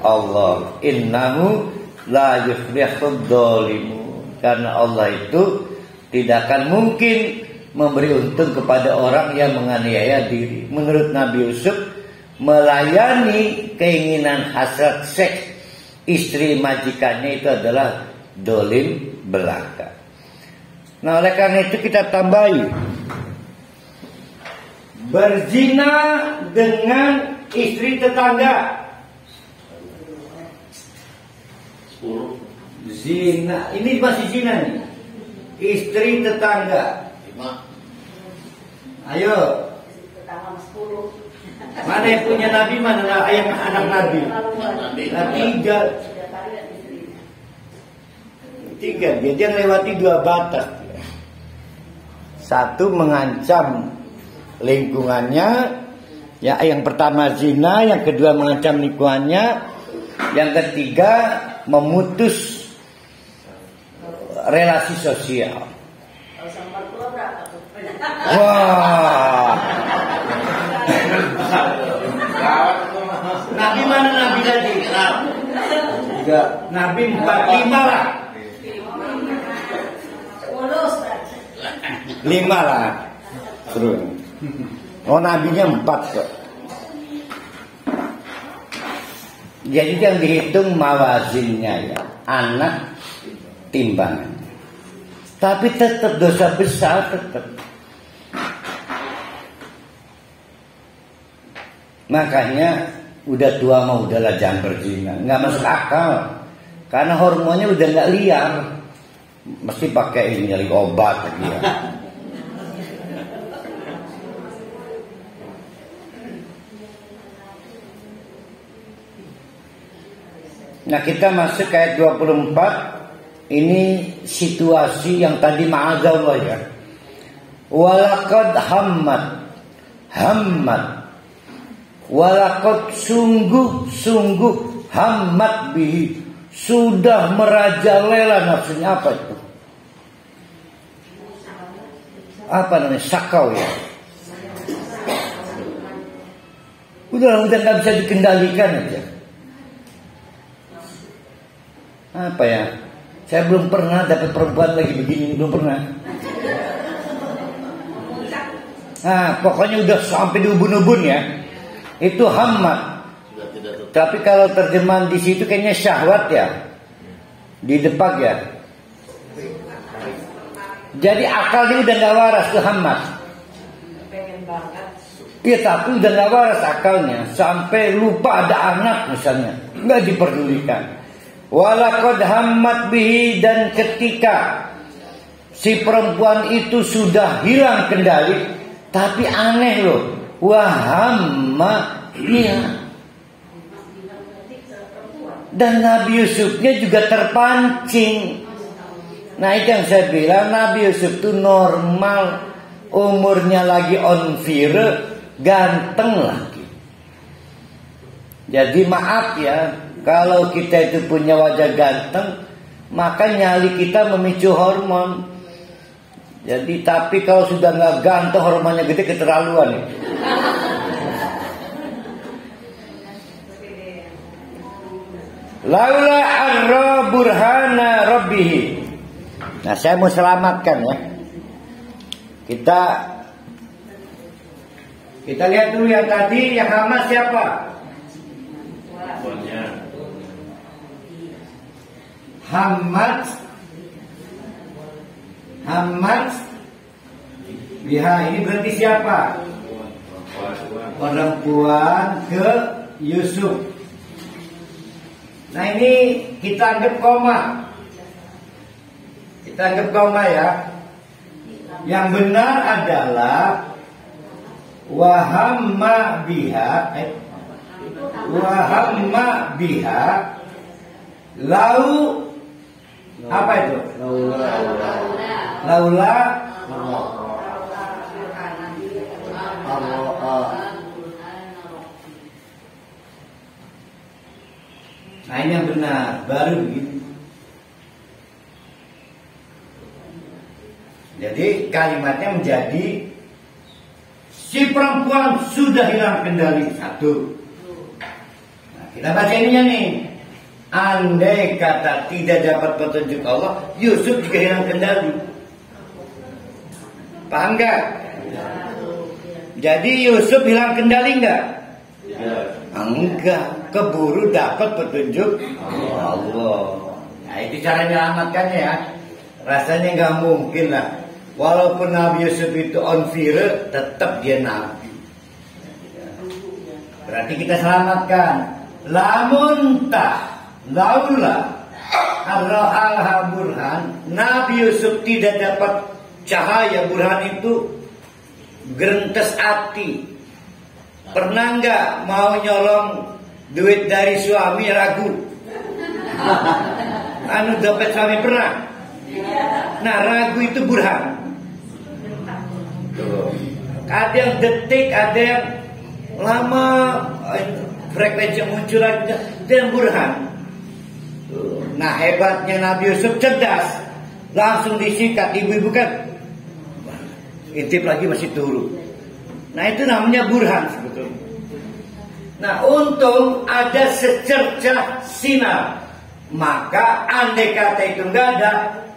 Allah. Innahu la yuflihud dzalimun. Karena Allah itu tidak akan mungkin memberi untung kepada orang yang menganiaya diri. Menurut Nabi Yusuf, melayani keinginan hasrat seks istri majikannya itu adalah dolim belaka. Nah, oleh karena itu kita tambahi, berzina dengan istri tetangga. Zina, ini masih zina nih. Istri tetangga. Ayo. Mana yang punya Nabi, mana yang anak Nabi? Tiga. Dia lewati dua batas. Satu, mengancam lingkungannya. Ya, yang pertama zina, yang kedua mengancam lingkungannya, yang ketiga memutus relasi sosial. Wah. Nabi mana Nabi tadi? Nabi 45 lah. 5 lah. Terus. Oh, nabinya 4 kok. Jadi yang dihitung mawazinnya ya, anak timbangan. Tapi tetap dosa besar tetap. Makanya udah tua mah udahlah jangan berzina, nggak masuk akal. Karena hormonnya udah nggak liar, mesti pakai ini nyari obat lagi ya. Nah, kita masuk ke ayat 24. Ini situasi yang tadi ma'adzallah ya. Walaqad hammat. Walaqad sungguh hammat bihi. Sudah merajalela nafsunya. Apa itu? Apa namanya? Sakau ya. Udah nggak bisa dikendalikan aja. Apa ya? Saya belum pernah dapat perempuan lagi begini, belum pernah. Nah, pokoknya udah sampai di ubun-ubun ya. Itu hammat. Tapi kalau terjemahan di situ kayaknya syahwat ya. Di depak ya. Jadi akal dia udah nggak waras tuh hammat. Iya, tapi udah gak waras akalnya. Sampai lupa ada anak misalnya, gak diperdulikan. Walaqad hammat bihi, dan ketika si perempuan itu sudah hilang kendali. Tapi aneh loh, wahamma biha. Dan Nabi Yusufnya juga terpancing. Nah itu yang saya bilang, Nabi Yusuf itu normal, umurnya lagi on fire, ganteng lagi. Jadi maaf ya, kalau kita itu punya wajah ganteng, maka nyali kita memicu hormon. Jadi tapi kalau sudah nggak ganteng, hormonnya gede, keterlaluan. Laula arra burhana rabbih. Nah saya mau selamatkan ya. Kita lihat dulu yang tadi, yang Hamas siapa? Hamad biha, ini berarti siapa? Perempuan ke Yusuf. Nah ini kita anggap koma. Kita anggap koma ya. Yang benar adalah wahamma biha lau, apa itu? Laula nah ini yang benar, baru begitu. Jadi kalimatnya menjadi si perempuan sudah hilang kendali, satu. Nah, kita baca ininya nih. Andai kata tidak dapat petunjuk Allah, Yusuf juga hilang kendali. Paham gak? Jadi Yusuf hilang kendali enggak? Enggak, keburu dapat petunjuk Allah. Nah itu cara menyelamatkannya ya. Rasanya nggak mungkin lah. Walaupun Nabi Yusuf itu on fire, tetap dia nabi. Berarti kita selamatkan. Lamun laula ar-ra'alha burhan, Nabi Yusuf tidak dapat cahaya burhan itu, gerentes hati. Pernah nggak mau nyolong duit dari suami ragu? Anu dapat suami pernah? Nah ragu itu burhan. Ada yang detik, ada yang lama, frekuensi muncul lagi, itu yang burhan. Nah hebatnya Nabi Yusuf cerdas, langsung disikat. Ibu-ibu kan intip lagi masih turun. Nah itu namanya burhan sebetulnya. Nah untung ada secercah sinar. Maka andai kata itu enggak ada,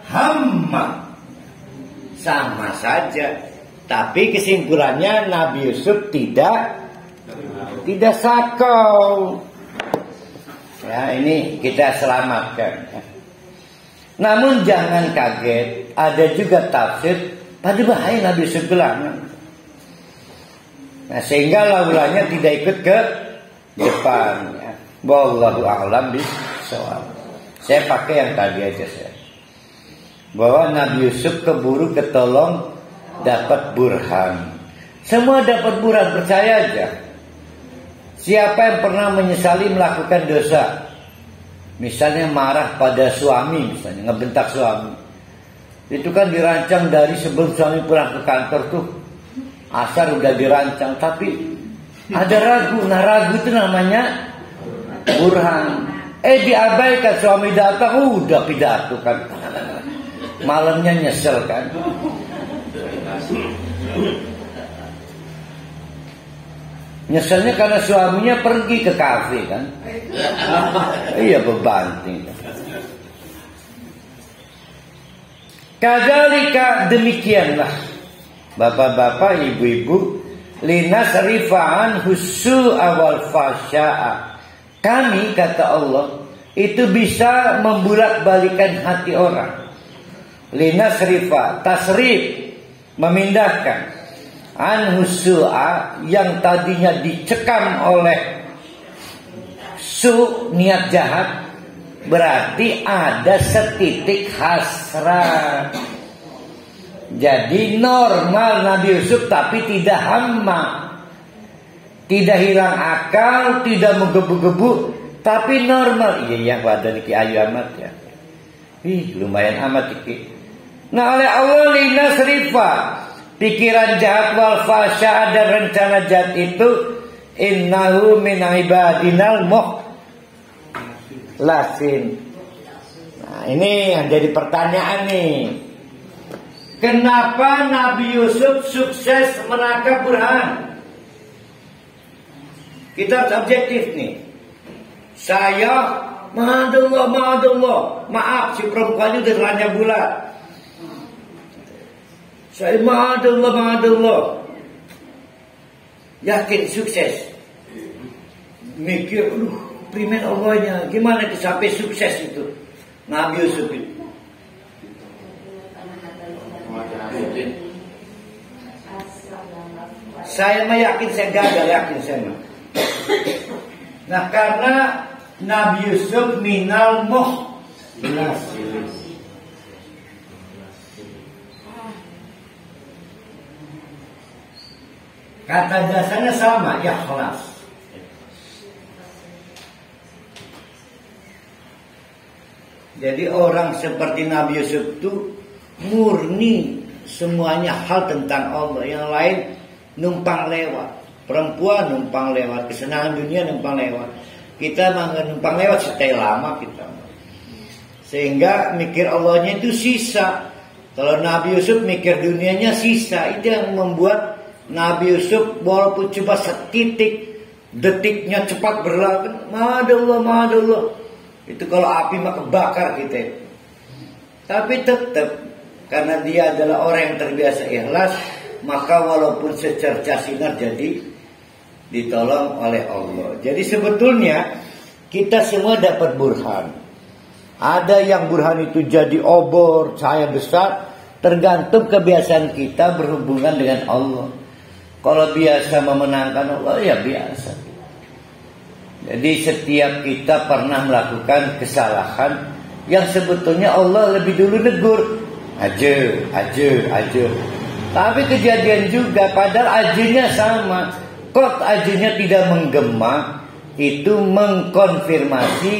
hamma sama saja. Tapi kesimpulannya Nabi Yusuf tidak sakau. Ya ini kita selamatkan. Namun jangan kaget, ada juga tafsir pada bahaya Nabi Yusuf bilang. Nah sehingga laulanya tidak ikut ke depan ya. Wallahu a'lam bishawab. Saya pakai yang tadi aja saya. Bahwa Nabi Yusuf keburu ketolong dapat burhan. Semua dapat burhan, percaya aja. Siapa yang pernah menyesali melakukan dosa, misalnya marah pada suami, misalnya ngebentak suami, itu kan dirancang dari sebelum suami pulang ke kantor tuh. Asar udah dirancang, tapi ada ragu. Nah ragu itu namanya burhan. Diabaikan, suami datang, udah pidato kan, malamnya nyesel kan. Nyeselnya karena suaminya pergi ke kafe kan. Iya, bebanting. Kadzalika, demikianlah bapak-bapak, ibu-ibu, linasrifa'an husu awal fasya'a. Kami, kata Allah, itu bisa membolak-balikan hati orang. Linasrifa, tasrif, memindahkan. An husu'a, yang tadinya dicekam oleh niat jahat, berarti ada setitik hasrat. Jadi normal Nabi Yusuf, tapi tidak hama, tidak hilang akal, tidak menggebu-gebu, tapi normal. Iya, badan iki ayu amat ya. Lumayan amat iki. Nah, oleh Allah linasrifa, pikiran jahat wal fasya dan rencana jahat itu, innahu min ibadinal mukhlasin. Nah, ini yang jadi pertanyaan nih. Kenapa Nabi Yusuf sukses menangkap Burhan? Kita harus objektif nih. Saya ma'adallah, maaf, si perempuan itu udah bulat. Saya ma'adallah, yakin sukses. Mikir, primen Allahnya, gimana sampai sukses itu Nabi Yusuf itu. Saya mah yakin saya gagal, yakin saya mah. Nah, karena Nabi Yusuf minal mukhlasin. Kata dasarnya sama, ikhlas. Jadi orang seperti Nabi Yusuf itu murni semuanya hal tentang Allah. Yang lain numpang lewat. Perempuan numpang lewat, kesenangan dunia numpang lewat. Kita mah numpang lewat setel lama kita. Sehingga mikir Allahnya itu sisa. Kalau Nabi Yusuf mikir dunianya sisa. Itu yang membuat Nabi Yusuf walaupun cuma setitik, detiknya cepat berlalu. Ma'adallah. Itu kalau api mah kebakar kita. Tapi tetap karena dia adalah orang yang terbiasa ikhlas, maka walaupun secerca sinar jadi ditolong oleh Allah. Jadi sebetulnya kita semua dapat burhan. Ada yang burhan itu jadi obor, cahaya besar, tergantung kebiasaan kita berhubungan dengan Allah. Kalau biasa memenangkan Allah, ya biasa. Jadi setiap kita pernah melakukan kesalahan yang sebetulnya Allah lebih dulu negur. Aja. Tapi kejadian juga, padahal ajinya sama. Kok ajinya tidak menggema, itu mengkonfirmasi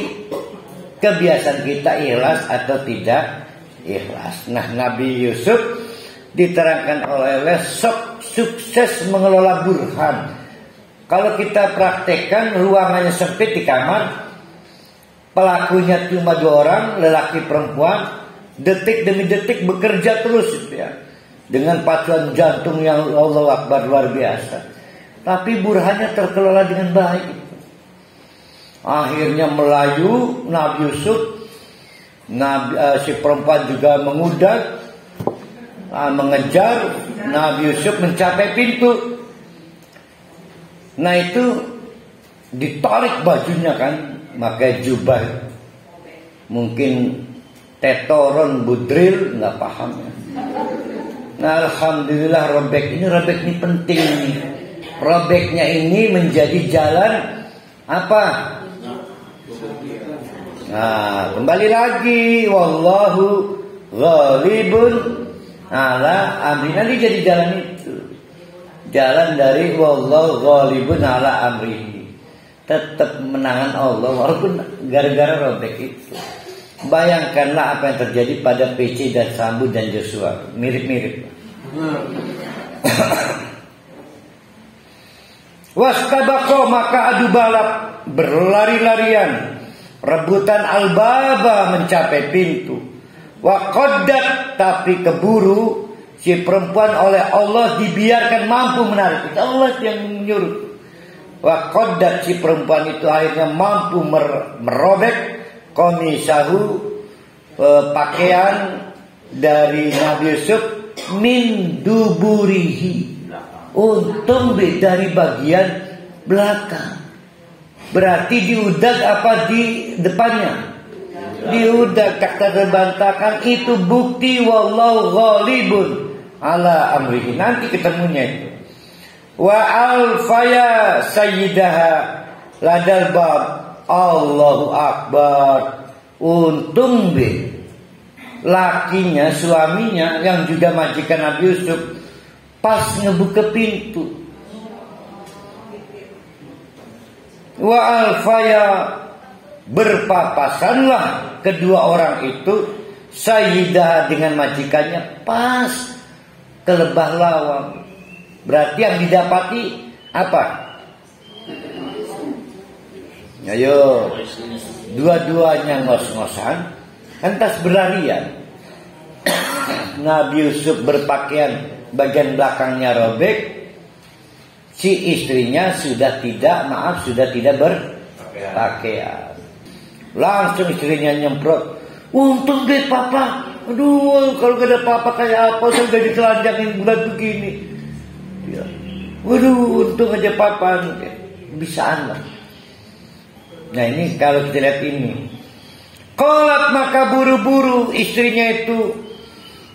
kebiasaan kita ikhlas atau tidak ikhlas. Nah, Nabi Yusuf diterangkan oleh Allah sukses mengelola burhan. Kalau kita praktekkan, ruangannya sempit di kamar, pelakunya cuma 2 orang, lelaki perempuan, detik demi detik bekerja terus ya, dengan pacuan jantung yang Allahu Akbar luar biasa. Tapi burhannya terkelola dengan baik. Akhirnya melayu Nabi Yusuf, si perempuan juga mengudak, mengejar Nabi Yusuf mencapai pintu. Nah itu ditarik bajunya kan, pakai jubah, mungkin tetoron budril, nggak paham ya. Nah, alhamdulillah robek ini penting nih. Robeknya ini menjadi jalan apa? Nah, kembali lagi, wallahu ghalibun ala amri. Nanti jadi jalan itu, jalan dari wallahu ghalibun ala amri. Tetap menangan Allah walaupun gara-gara robek itu. Bayangkanlah apa yang terjadi pada PC dan Sambu dan Joshua, mirip-mirip. Wastabaqo, maka adu balap, berlari-larian, rebutan al-baba, mencapai pintu. Wa qaddat, tapi keburu si perempuan oleh Allah dibiarkan mampu menarik. Allah yang menyuruh. Wa qaddat, si perempuan itu akhirnya mampu merobek komisahu, pakaian dari Nabi Yusuf, min duburihi, untung dari bagian belakang. Berarti diudag apa di depannya? Diudag. Kata terbantahkan itu bukti wallahu ghalibun ala amrihi. Nanti ketemunya itu. Wa alfaya sayyidaha ladal bab. Allahu akbar. Untung lakinya, suaminya yang juga majikan Nabi Yusuf pas ngebuka pintu. Wa alfaya, berpapasanlah kedua orang itu, sayyidah dengan majikannya pas ke lebah lawang. Berarti yang didapati apa? Ayo, dua-duanya ngos-ngosan, lantas berlarian. Nabi Yusuf berpakaian bagian belakangnya robek, si istrinya sudah tidak berpakaian. Langsung istrinya nyemprot. Untung deh papa. Aduh, kalau gak ada papa kayak apa saya udah ditelanjangin bulan begini. Ya. Waduh, untung aja papa. Bisaan lah. Nah ini kalau kita lihat ini. Qalat, maka buru-buru istrinya itu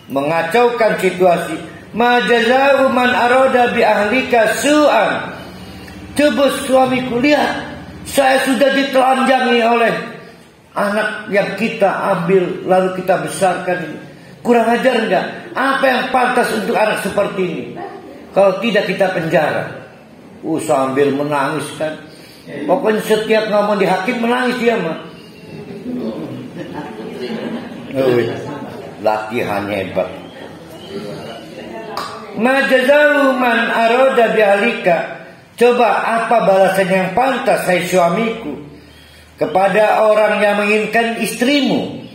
mengacaukan situasi. Ma jaza'u man arada bi ahlika su'an. Coba suamiku, lihat, saya sudah ditelanjangi oleh anak yang kita ambil lalu kita besarkan ini. Kurang ajar enggak? Apa yang pantas untuk anak seperti ini? Kalau tidak kita penjara. Sambil menangis kan. Pokoknya setiap ngomong di hakim menangis dia mah. Latihannya hebat. Ma jaza'u man arada bi ahlika. Coba apa balasan yang pantas hai suamiku kepada orang yang menginginkan istrimu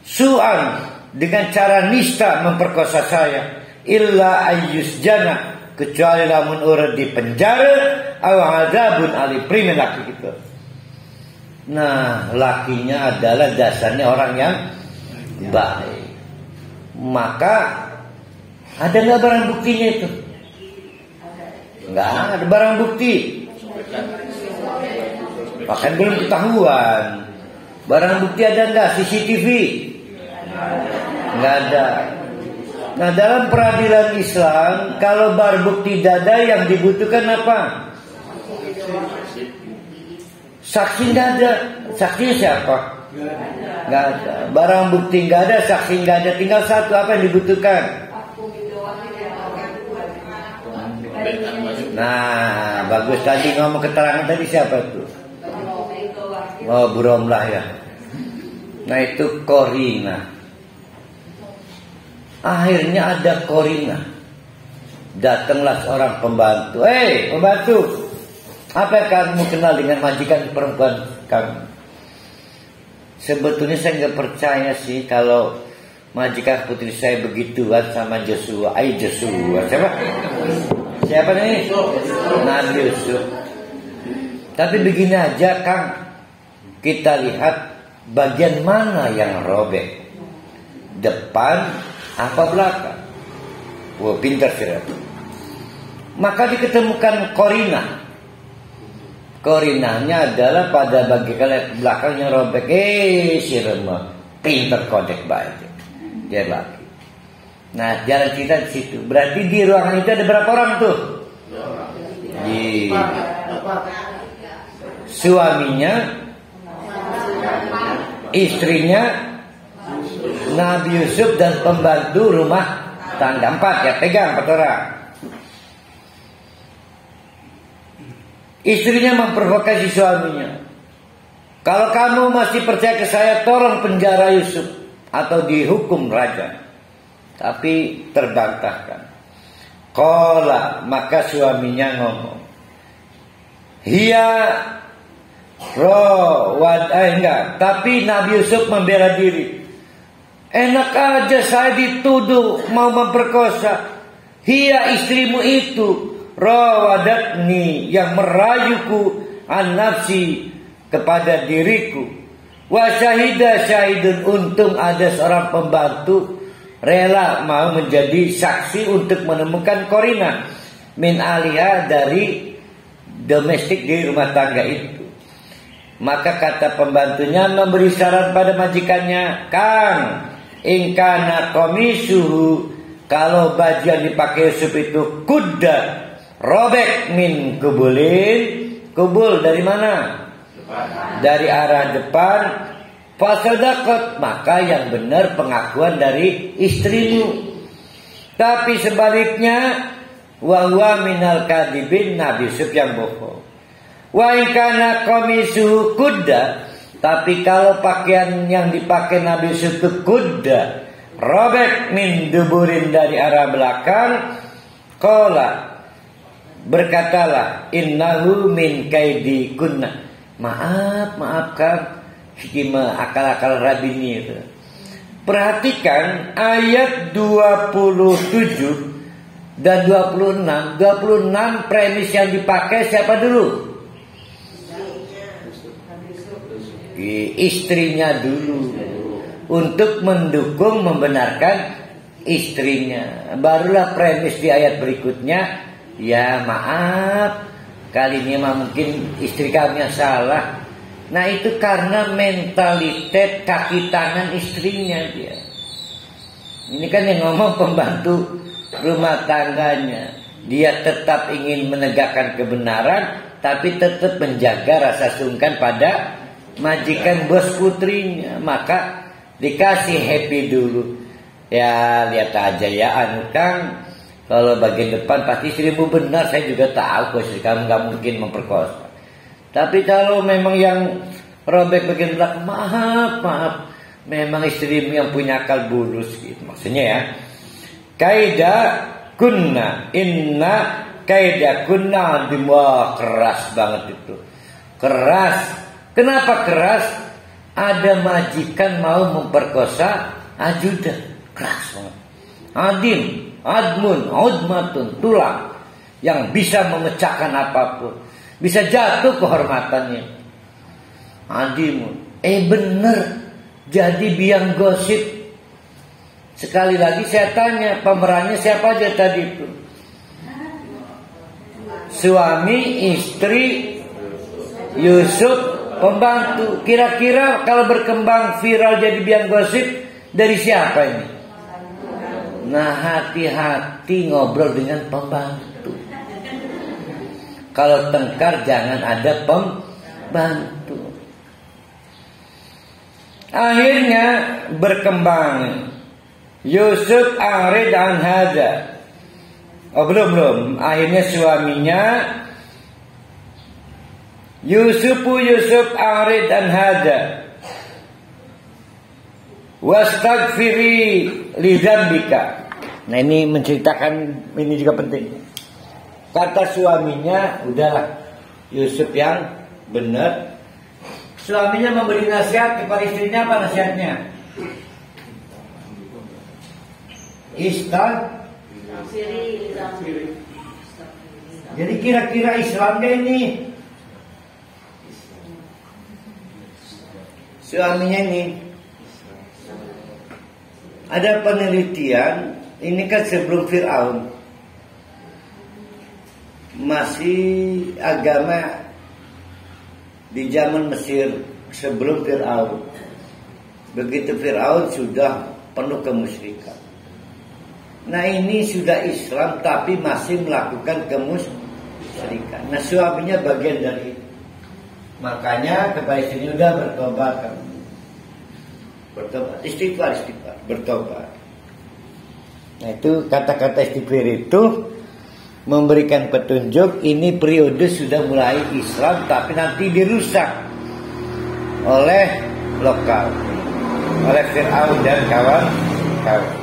su'an, dengan cara nista memperkosa saya, illa ayyusjana, kecuali lamun urut di penjara, aw adzabun ali, primen laki gitu. Nah, lakinya adalah dasarnya orang yang baik. Maka ada nggak barang buktinya itu? Nggak ada barang bukti. Bahkan belum ketahuan. Barang bukti ada nggak? CCTV? Nggak ada. Nah, dalam peradilan Islam, kalau barang bukti tidak ada, yang dibutuhkan apa? Saksi nggak ada. Saksinya siapa? Nggak ada. Barang bukti nggak ada, saksi nggak ada. Tinggal satu, apa yang dibutuhkan? Nah, bagus tadi ngomong keterangan tadi siapa itu? Oh, Bu Romlah ya. Nah, itu korina. Akhirnya ada korina. Datanglah seorang pembantu. Pembantu, apa yang kamu kenal dengan majikan perempuan kamu? Sebetulnya saya nggak percaya sih kalau majikan putri saya begituan sama Joshua. Joshua siapa nih? Nabi Yusuf. Tapi begini aja Kang, kita lihat bagian mana yang robek, depan apa belakang. Wah, pintar sih. Maka diketemukan korina. Korinanya adalah pada bagian belakang yang robek. Si remah pintar kodek baik. Dia lagi. Nah, jalan cerita di situ. Berarti di ruangan itu ada berapa orang tuh? Suaminya, istrinya, Nabi Yusuf dan pembantu rumah tangga. 4 ya, pegang 4 orang. Istrinya memprovokasi suaminya. Kalau kamu masih percaya ke saya, tolong penjara Yusuf atau dihukum raja. Tapi terbantahkan. Qala, maka suaminya ngomong, hiya enggak. Tapi Nabi Yusuf membela diri. Enak aja saya dituduh mau memperkosa. Hiya, istrimu itu rawadatni, yang merayuku an nafsi, kepada diriku. Wa syahida syahidun, untung ada seorang pembantu rela mau menjadi saksi untuk menemukan Korina min aliyah, dari domestik di rumah tangga itu. Maka kata pembantunya memberi saran pada majikannya, Kang, ingkana komisuhu, kalau baju yang dipakai Yusuf itu kuda robek min kubulin, kubul dari mana? Dari arah depan. Fasadaqat, maka yang benar pengakuan dari istrimu. Tapi sebaliknya, wa huwa minal kadibin, Nabi Yusuf yang bohong. Wa ikana komisuhu kuda, tapi kalau pakaian yang dipakai Nabi Yusuf itu kuda robek min duburin, dari arah belakang. Qala, berkatalah, innahu min kaidi kunna, maafkan hikmah akal-akal rabini itu. Perhatikan ayat 27 dan 26. 26 premis yang dipakai siapa dulu? Istrinya dulu, untuk mendukung, membenarkan istrinya. Barulah premis di ayat berikutnya, ya maaf, kali ini mah mungkin istri kami yang salah. Nah itu karena mentalitas kaki tangan istrinya dia. Ini kan yang ngomong pembantu rumah tangganya. Dia tetap ingin menegakkan kebenaran, tapi tetap menjaga rasa sungkan pada majikan bos putrinya. Maka dikasih happy dulu. Ya lihat aja ya anu Kang, kalau bagian depan pasti istrimu benar. Saya juga tahu kok istri kamu gak mungkin memperkosa. Tapi kalau memang yang robek bagian belakang, maaf, memang istrimu yang punya akal bulus gitu. Maksudnya ya, kaida kunna, inna kaida kunna, wah keras banget itu. Keras. Kenapa keras? Ada majikan mau memperkosa ajudan. Keras banget. Adim, admun, udmatun, tulang, yang bisa memecahkan apapun, bisa jatuh kehormatannya. Adimun, bener, jadi biang gosip. Sekali lagi saya tanya, pemerannya siapa aja tadi itu? Suami, istri, Yusuf, pembantu. Kira-kira kalau berkembang viral jadi biang gosip, dari siapa ini? Nah, hati-hati ngobrol dengan pembantu. Kalau tengkar jangan ada pembantu. Akhirnya berkembang. Yusuf arid an hadza. Oh belum. Akhirnya suaminya Yusuf arid an hadza. Wastaghfiri li dzambika. Nah ini menceritakan, ini juga penting. Kata suaminya, udahlah Yusuf yang benar. Suaminya memberi nasihat kepada istrinya, apa nasihatnya? Jadi kira-kira Islamnya ini, suaminya ini, ada penelitian, ini kan sebelum Fir'aun, masih agama di zaman Mesir sebelum Fir'aun. Begitu Fir'aun sudah penuh kemusyrikan. Nah ini sudah Islam tapi masih melakukan kemusyrikan. Nah suaminya bagian dari itu. Makanya kepada istrinya udah bertobat. Bertobat, istighfar, bertobat. Nah itu kata-kata istighfar itu memberikan petunjuk ini periode sudah mulai Islam tapi nanti dirusak oleh lokal, oleh Fir'aun dan kawan-kawan.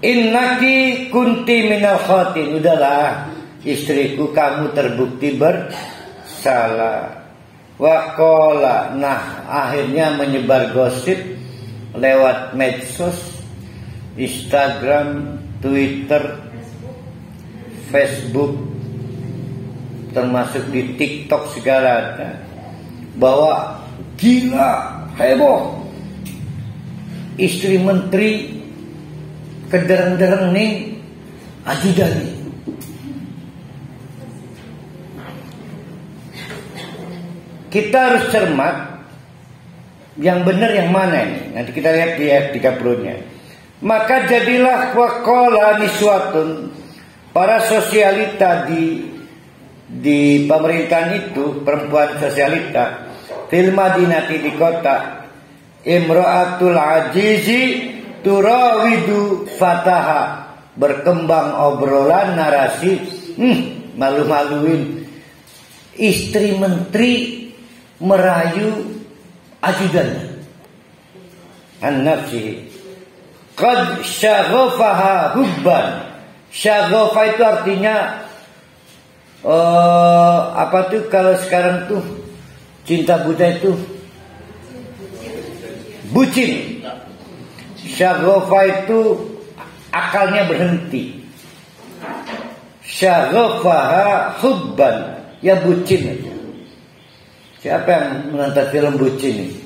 Innaki kunti minal khatin. Udahlah istriku, kamu terbukti bersalah. Waqala, nah akhirnya menyebar gosip. lewat medsos, Instagram, Twitter, Facebook, termasuk di TikTok segala, bahwa gila, heboh, istri menteri kedereng-dereng nih ajudan. Kita harus cermat, yang benar yang mana ini. Nanti kita lihat di ayat 30-nya. Maka jadilah waqala niswatun, para sosialita di pemerintahan itu, perempuan sosialita fil madinati, di kota, imra'atul ajizi turawidu fataha, berkembang obrolan narasi, malu-maluin, istri menteri merayu ajudannya, an-nafsi qad syaghafaha hubban. Syaghafa itu artinya apa tuh kalau sekarang tuh cinta buta itu bucin. Syaghafa itu akalnya berhenti. Syaghafaha hubban, ya bucin aja. Siapa yang menonton film bucin ini?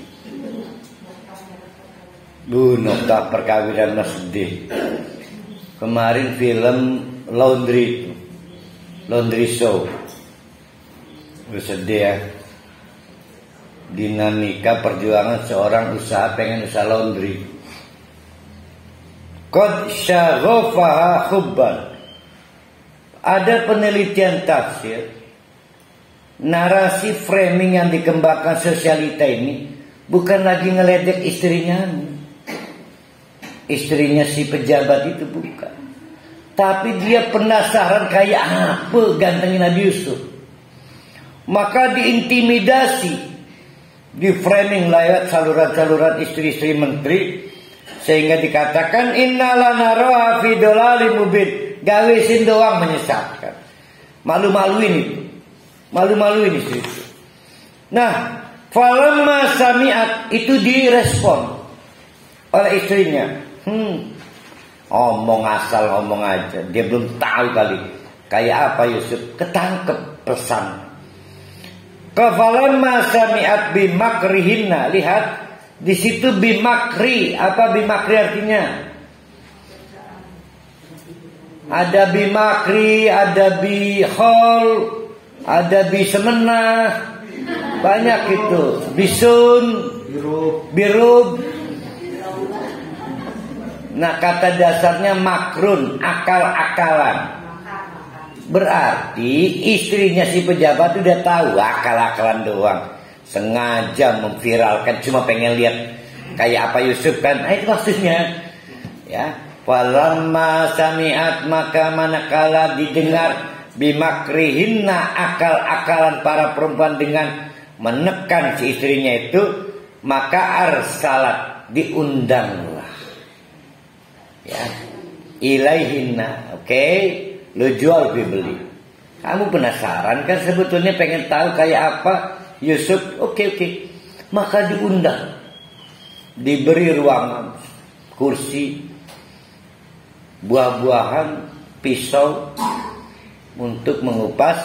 Nota perkawinan sedih. Kemarin film Laundry itu, Laundry Show. Sedih ya. Dinamika perjuangan seorang usaha pengen usaha laundry. Qad syaghafaha hubban. Ada penelitian tafsir, narasi framing yang dikembangkan sosialita ini bukan lagi ngeledek istrinya si pejabat itu, bukan, tapi dia penasaran kayak apa gantengnya Nabi Yusuf. Maka diintimidasi, di framing lewat saluran-saluran istri-istri menteri, sehingga dikatakan innala naraha fi dolalim mubin, gawesin doang menyesatkan. Malu-maluin itu, malu-maluin istri itu. Nah, falamma sami'at, itu direspon oleh istrinya. Omong asal, ngomong aja, dia belum tahu kali kayak apa Yusuf, ketangkep pesan. Falamma sami'at bimakrihinna, lihat di situ bimakri. Apa bimakri artinya? Ada bimakri, ada bihol, ada bisemenah, banyak itu. Bisun, birub. Nah, kata dasarnya makrun, akal-akalan. Berarti istrinya si pejabat itu udah tahu akal-akalan doang, sengaja memviralkan, cuma pengen lihat kayak apa Yusuf kan. Itu maksudnya, ya. Falamma sami'at, maka manakala didengar bimakrihinna, akal-akalan para perempuan dengan menekan si istrinya itu, maka arsalat, diundanglah, ya, ilaihinna. Oke, lo jual beli. Kamu penasaran kan sebetulnya, pengen tahu kayak apa Yusuf? Oke. Maka diundang, diberi ruangan, kursi, buah-buahan, pisau untuk mengupas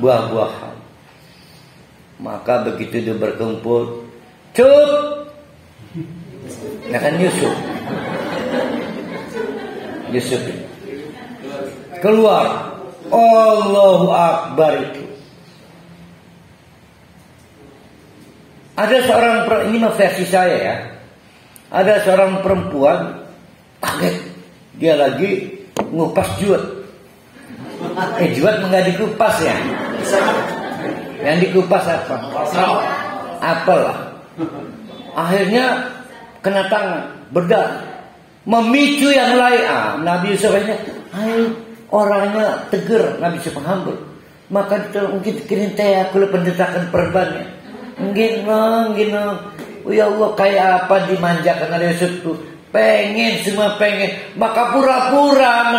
buah-buahan. Maka begitu dia berkumpul, cup, nah kan Yusuf keluar, Allahu Akbar. Itu ada seorang, ini mah versi saya ya, ada seorang perempuan kaget, dia lagi ngupas juat. Juat enggak dikupas ya? Yang dikupas apa? Apel lah. Akhirnya kena tangan, berdarah, memicu yang lain. Nabi Yusuf ini, orangnya tegar, Nabi Yusuf humble. Maka mungkin kirim teh aku pendetakan perbannya. Gino. Ya Allah, kayak apa dimanjakan oleh Yusuf tuh. Pengen, semua pengen. Maka pura-pura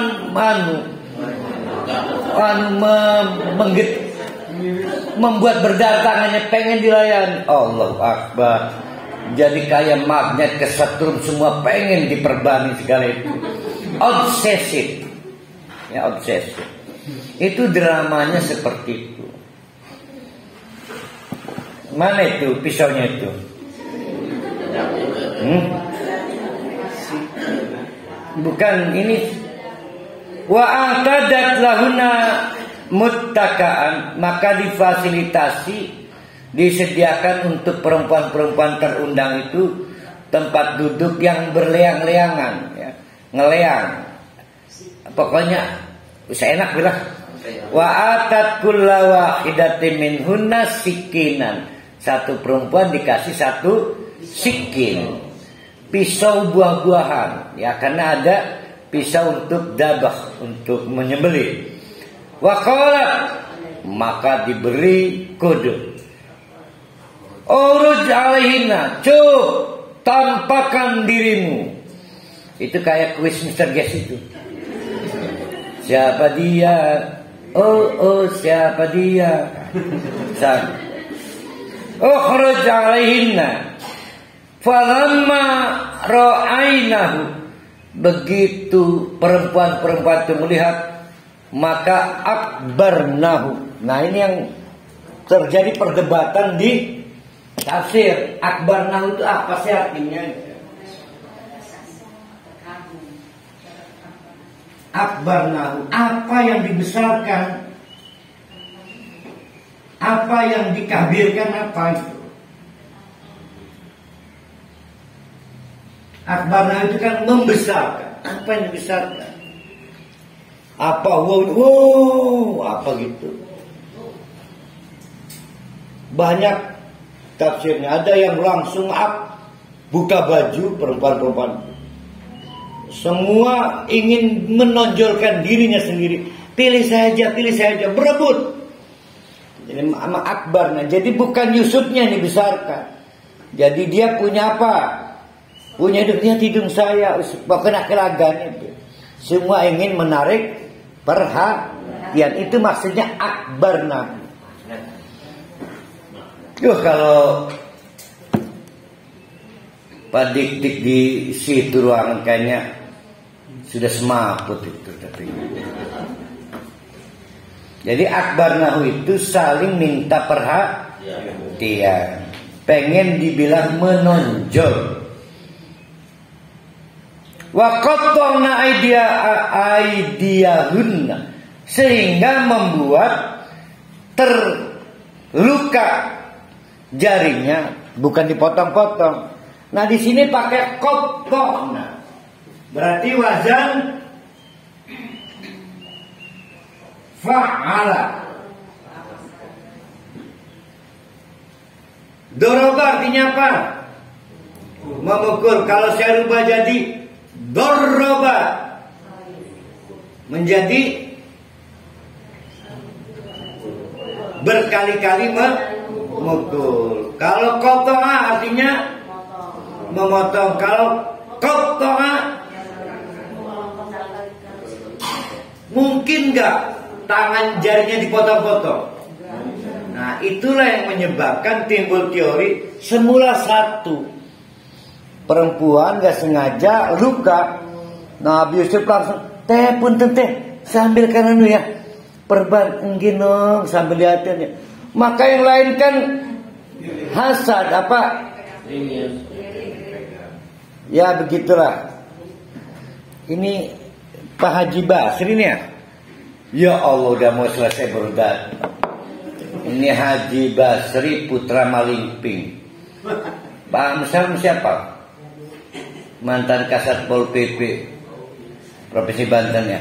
membuat berdarah tangannya, pengen dilayani. Allahu Akbar. Jadi kayak magnet kesetrum, semua pengen diperbani segala itu. Obsesif. Ya, obsesif. Itu dramanya seperti itu. Mana itu pisaunya itu? Bukan ini. Wa aqadat lahuna muttakaan, maka difasilitasi, disediakan untuk perempuan-perempuan terundang itu tempat duduk yang berleang-leangan, ya, ngeleang. Pokoknya seenak bilang. Wa atat kulla wahidatin minhunna sikinan. Satu perempuan dikasih satu sikin, pisau buah-buahan, ya, karena ada pisau untuk dabah, untuk menyembelih. Wa qala, maka diberi kode. Uruj alaihina, cuk, tampakkan dirimu. Itu kayak kuis Mr. Guest itu. Siapa dia? Oh, siapa dia? Ukhruj alaihinna. Falamma ra'ainahu. Begitu perempuan-perempuan itu melihat, maka akbarnahu. Nah, ini yang terjadi perdebatan di tafsir. Akbarnahu itu apa sih artinya? Akbarnahu, apa yang dibesarkan, apa yang dikabirkan, apa itu? Akbarnahu itu kan membesarkan. Apa yang dibesarkan? Apa wow, apa gitu? Banyak tafsirnya. Ada yang langsung buka baju perempuan-perempuan. Semua ingin menonjolkan dirinya sendiri. Pilih saja, berebut. Jadi akbarnya. Jadi bukan Yusufnya yang dibesarkan. Jadi dia punya apa? Punya hidung saya, bukan akil-agan itu. Semua ingin menarik perhatian. Itu maksudnya akbarna. Kalau Pak Dik-Dik di situ ruangan kayaknya sudah semaput itu. Jadi akbarnahu itu saling minta perhatian, pengen dibilang menonjol. Wa qatta'na aydiyahunna, sehingga membuat terluka jarinya, bukan dipotong-potong. Nah, di sini pakai qatta'na. Berarti wazan fa'ala. Doroba artinya apa? Memukul. Kalau saya rubah jadi doroba, menjadi berkali-kali memukul. Kalau qata'a artinya memotong. Kalau qata'a, mungkin nggak tangan jarinya dipotong-potong. Nah, itulah yang menyebabkan timbul teori semula satu perempuan gak sengaja luka. Nabi Yusuf langsung punten sambil kan ya perban engginong sambil lihatin. Maka yang lain kan hasad apa? Ya begitulah. Ini Pak Haji Basri nih ya. Ya Allah, udah mau selesai berudat. Ini Haji Basri Putra Malingping. Pak Amsal siapa? Mantan Kasat Pol PP Provinsi Banten ya.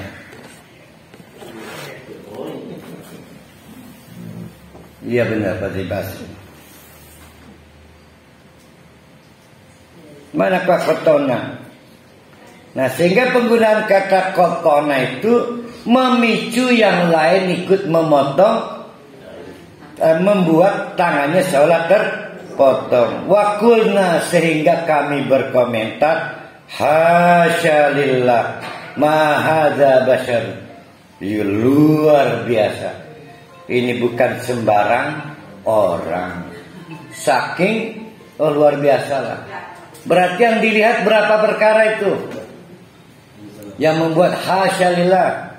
Iya benar Pak Haji Basri. Mana Pak Kotona? Nah, sehingga penggunaan kata kotona itu memicu yang lain ikut memotong, membuat tangannya seolah terpotong. Wakulna, sehingga kami berkomentar, hasya lillah ma hadza bashar. Luar biasa. Ini bukan sembarang orang. Saking Oh luar biasa lah. Berarti yang dilihat berapa perkara itu yang membuat hasyalillah.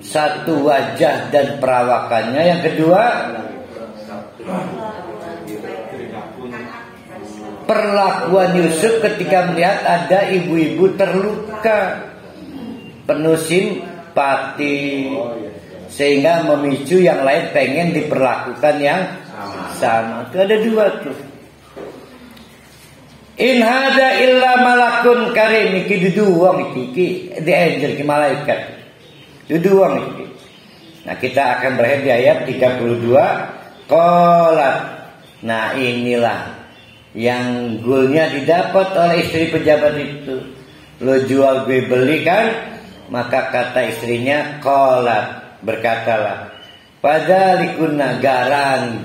Satu, wajah dan perawakannya. Yang kedua, perlakuan Yusuf ketika melihat ada ibu-ibu terluka, penuh simpati, sehingga memicu yang lain pengen diperlakukan yang sama. Itu ada dua tuh. In hada illa malakun karim. Iki duduwang iki di angel ki malaikat. Duduwang iki. Nah, kita akan berakhir di ayat 32. Qalat. Nah, inilah yang goalnya didapat oleh istri pejabat itu. Lo jual gue beli kan? Maka kata istrinya, qalat, berkatalah, padalikunna garan.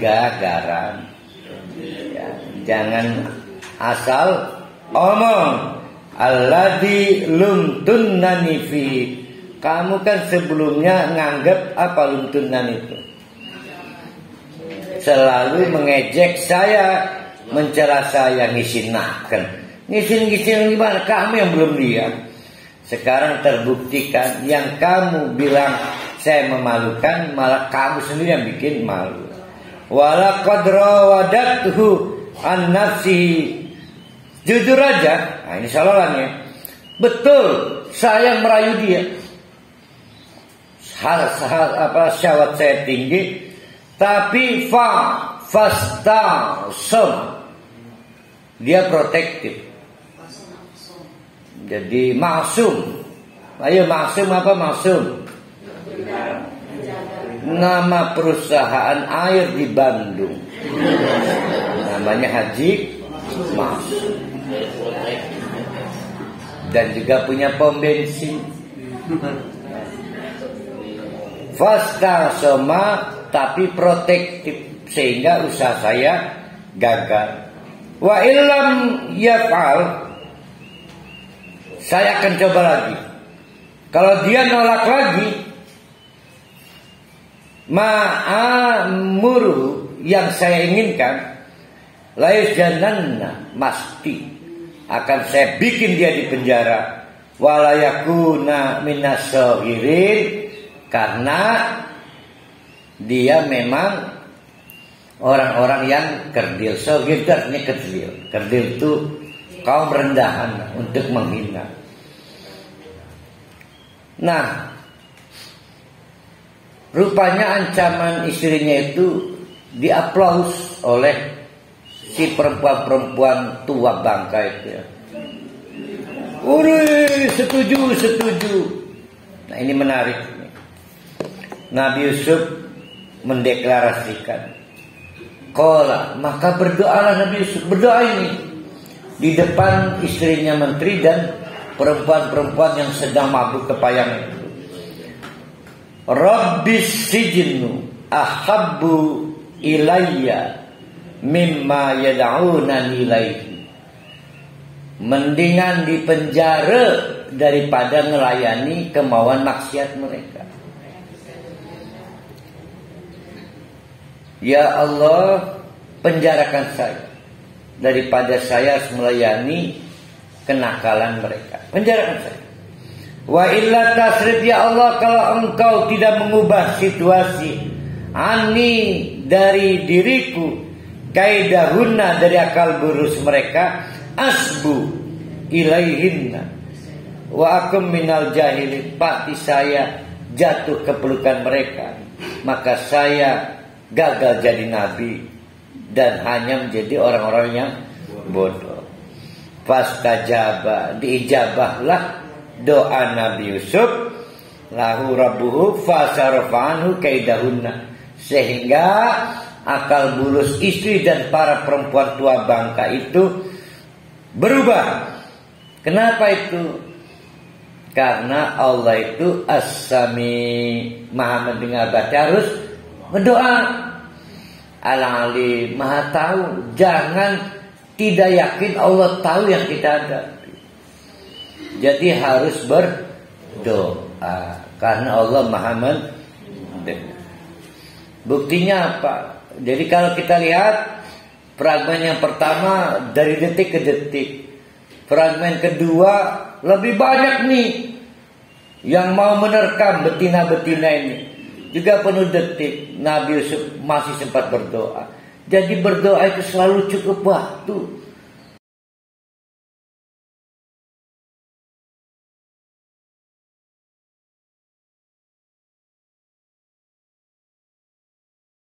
Ya, jangan asal omong. Alladzi lumtunnani fi. Kamu kan sebelumnya nganggap apa lumtunnan itu? Selalu mengejek saya, mencela saya, ngisinahkan. Ngisin gimana? Kamu yang belum lihat. Sekarang terbuktikan yang kamu bilang saya memalukan, malah kamu sendiri yang bikin malu. Walaqad rawadathu an nafsihi. Jujur aja, nah ini salahannya. Betul, saya merayu dia. Syahwat saya tinggi, tapi fastasam. Dia protektif. Jadi maksum. Ayo maksum apa maksum? Nama perusahaan air di Bandung. Namanya Haji Maksum. Dan juga punya pom bensin. Fastasama, tapi protektif, sehingga usaha saya gagal. Wa illam yaf'al, saya akan coba lagi. Kalau dia nolak lagi, ma'amuru, yang saya inginkan, layajananna, pasti akan saya bikin dia di penjara. Walayakuna minasyahirin, karena dia memang orang-orang yang kerdil. Sohir artinya kerdil. Kerdil itu kaum rendahan untuk menghina. Nah, rupanya ancaman istrinya itu diaplaus oleh si perempuan-perempuan tua bangka itu ya. Setuju. Nah, ini menarik. Nabi Yusuf mendeklarasikan, qala, maka berdoalah Nabi Yusuf. Berdoa ini di depan istrinya menteri dan perempuan-perempuan yang sedang mabuk kepayang itu. Rabbis sijnu ahabbu ilayya mimma yad'unani ilaihi. Mendingan di penjara daripada melayani kemauan maksiat mereka. Ya Allah, penjarakan saya daripada saya harus melayani kenakalan mereka. Penjarakan saya. Wa illa tasrif, ya Allah, kalau engkau tidak mengubah situasi ani dari diriku, kaidahunna, dari akal burus mereka, asbu ilaihinna wa akum minal jahilin, pasti saya jatuh ke pelukan mereka, maka saya gagal jadi nabi dan hanya menjadi orang-orang yang bodoh. Fastajaba, diijabahlah doa Nabi Yusuf, lahu rabbuhu fasarafa'anhu kaidahunna, sehingga akal bulus istri dan para perempuan tua bangka itu berubah. Kenapa itu? Karena Allah itu as-sami, maha mendengar, harus berdoa. Al-alim, maha tahu. Jangan tidak yakin Allah tahu yang kita hadapi. Jadi harus berdoa, karena Allah maha mendengar. Buktinya apa? Jadi kalau kita lihat Fragmen yang pertama dari detik ke detik. Fragmen kedua lebih banyak nih yang mau menerkam betina-betina ini. Juga penuh detik. Nabi Yusuf masih sempat berdoa. Jadi berdoa itu selalu cukup waktu.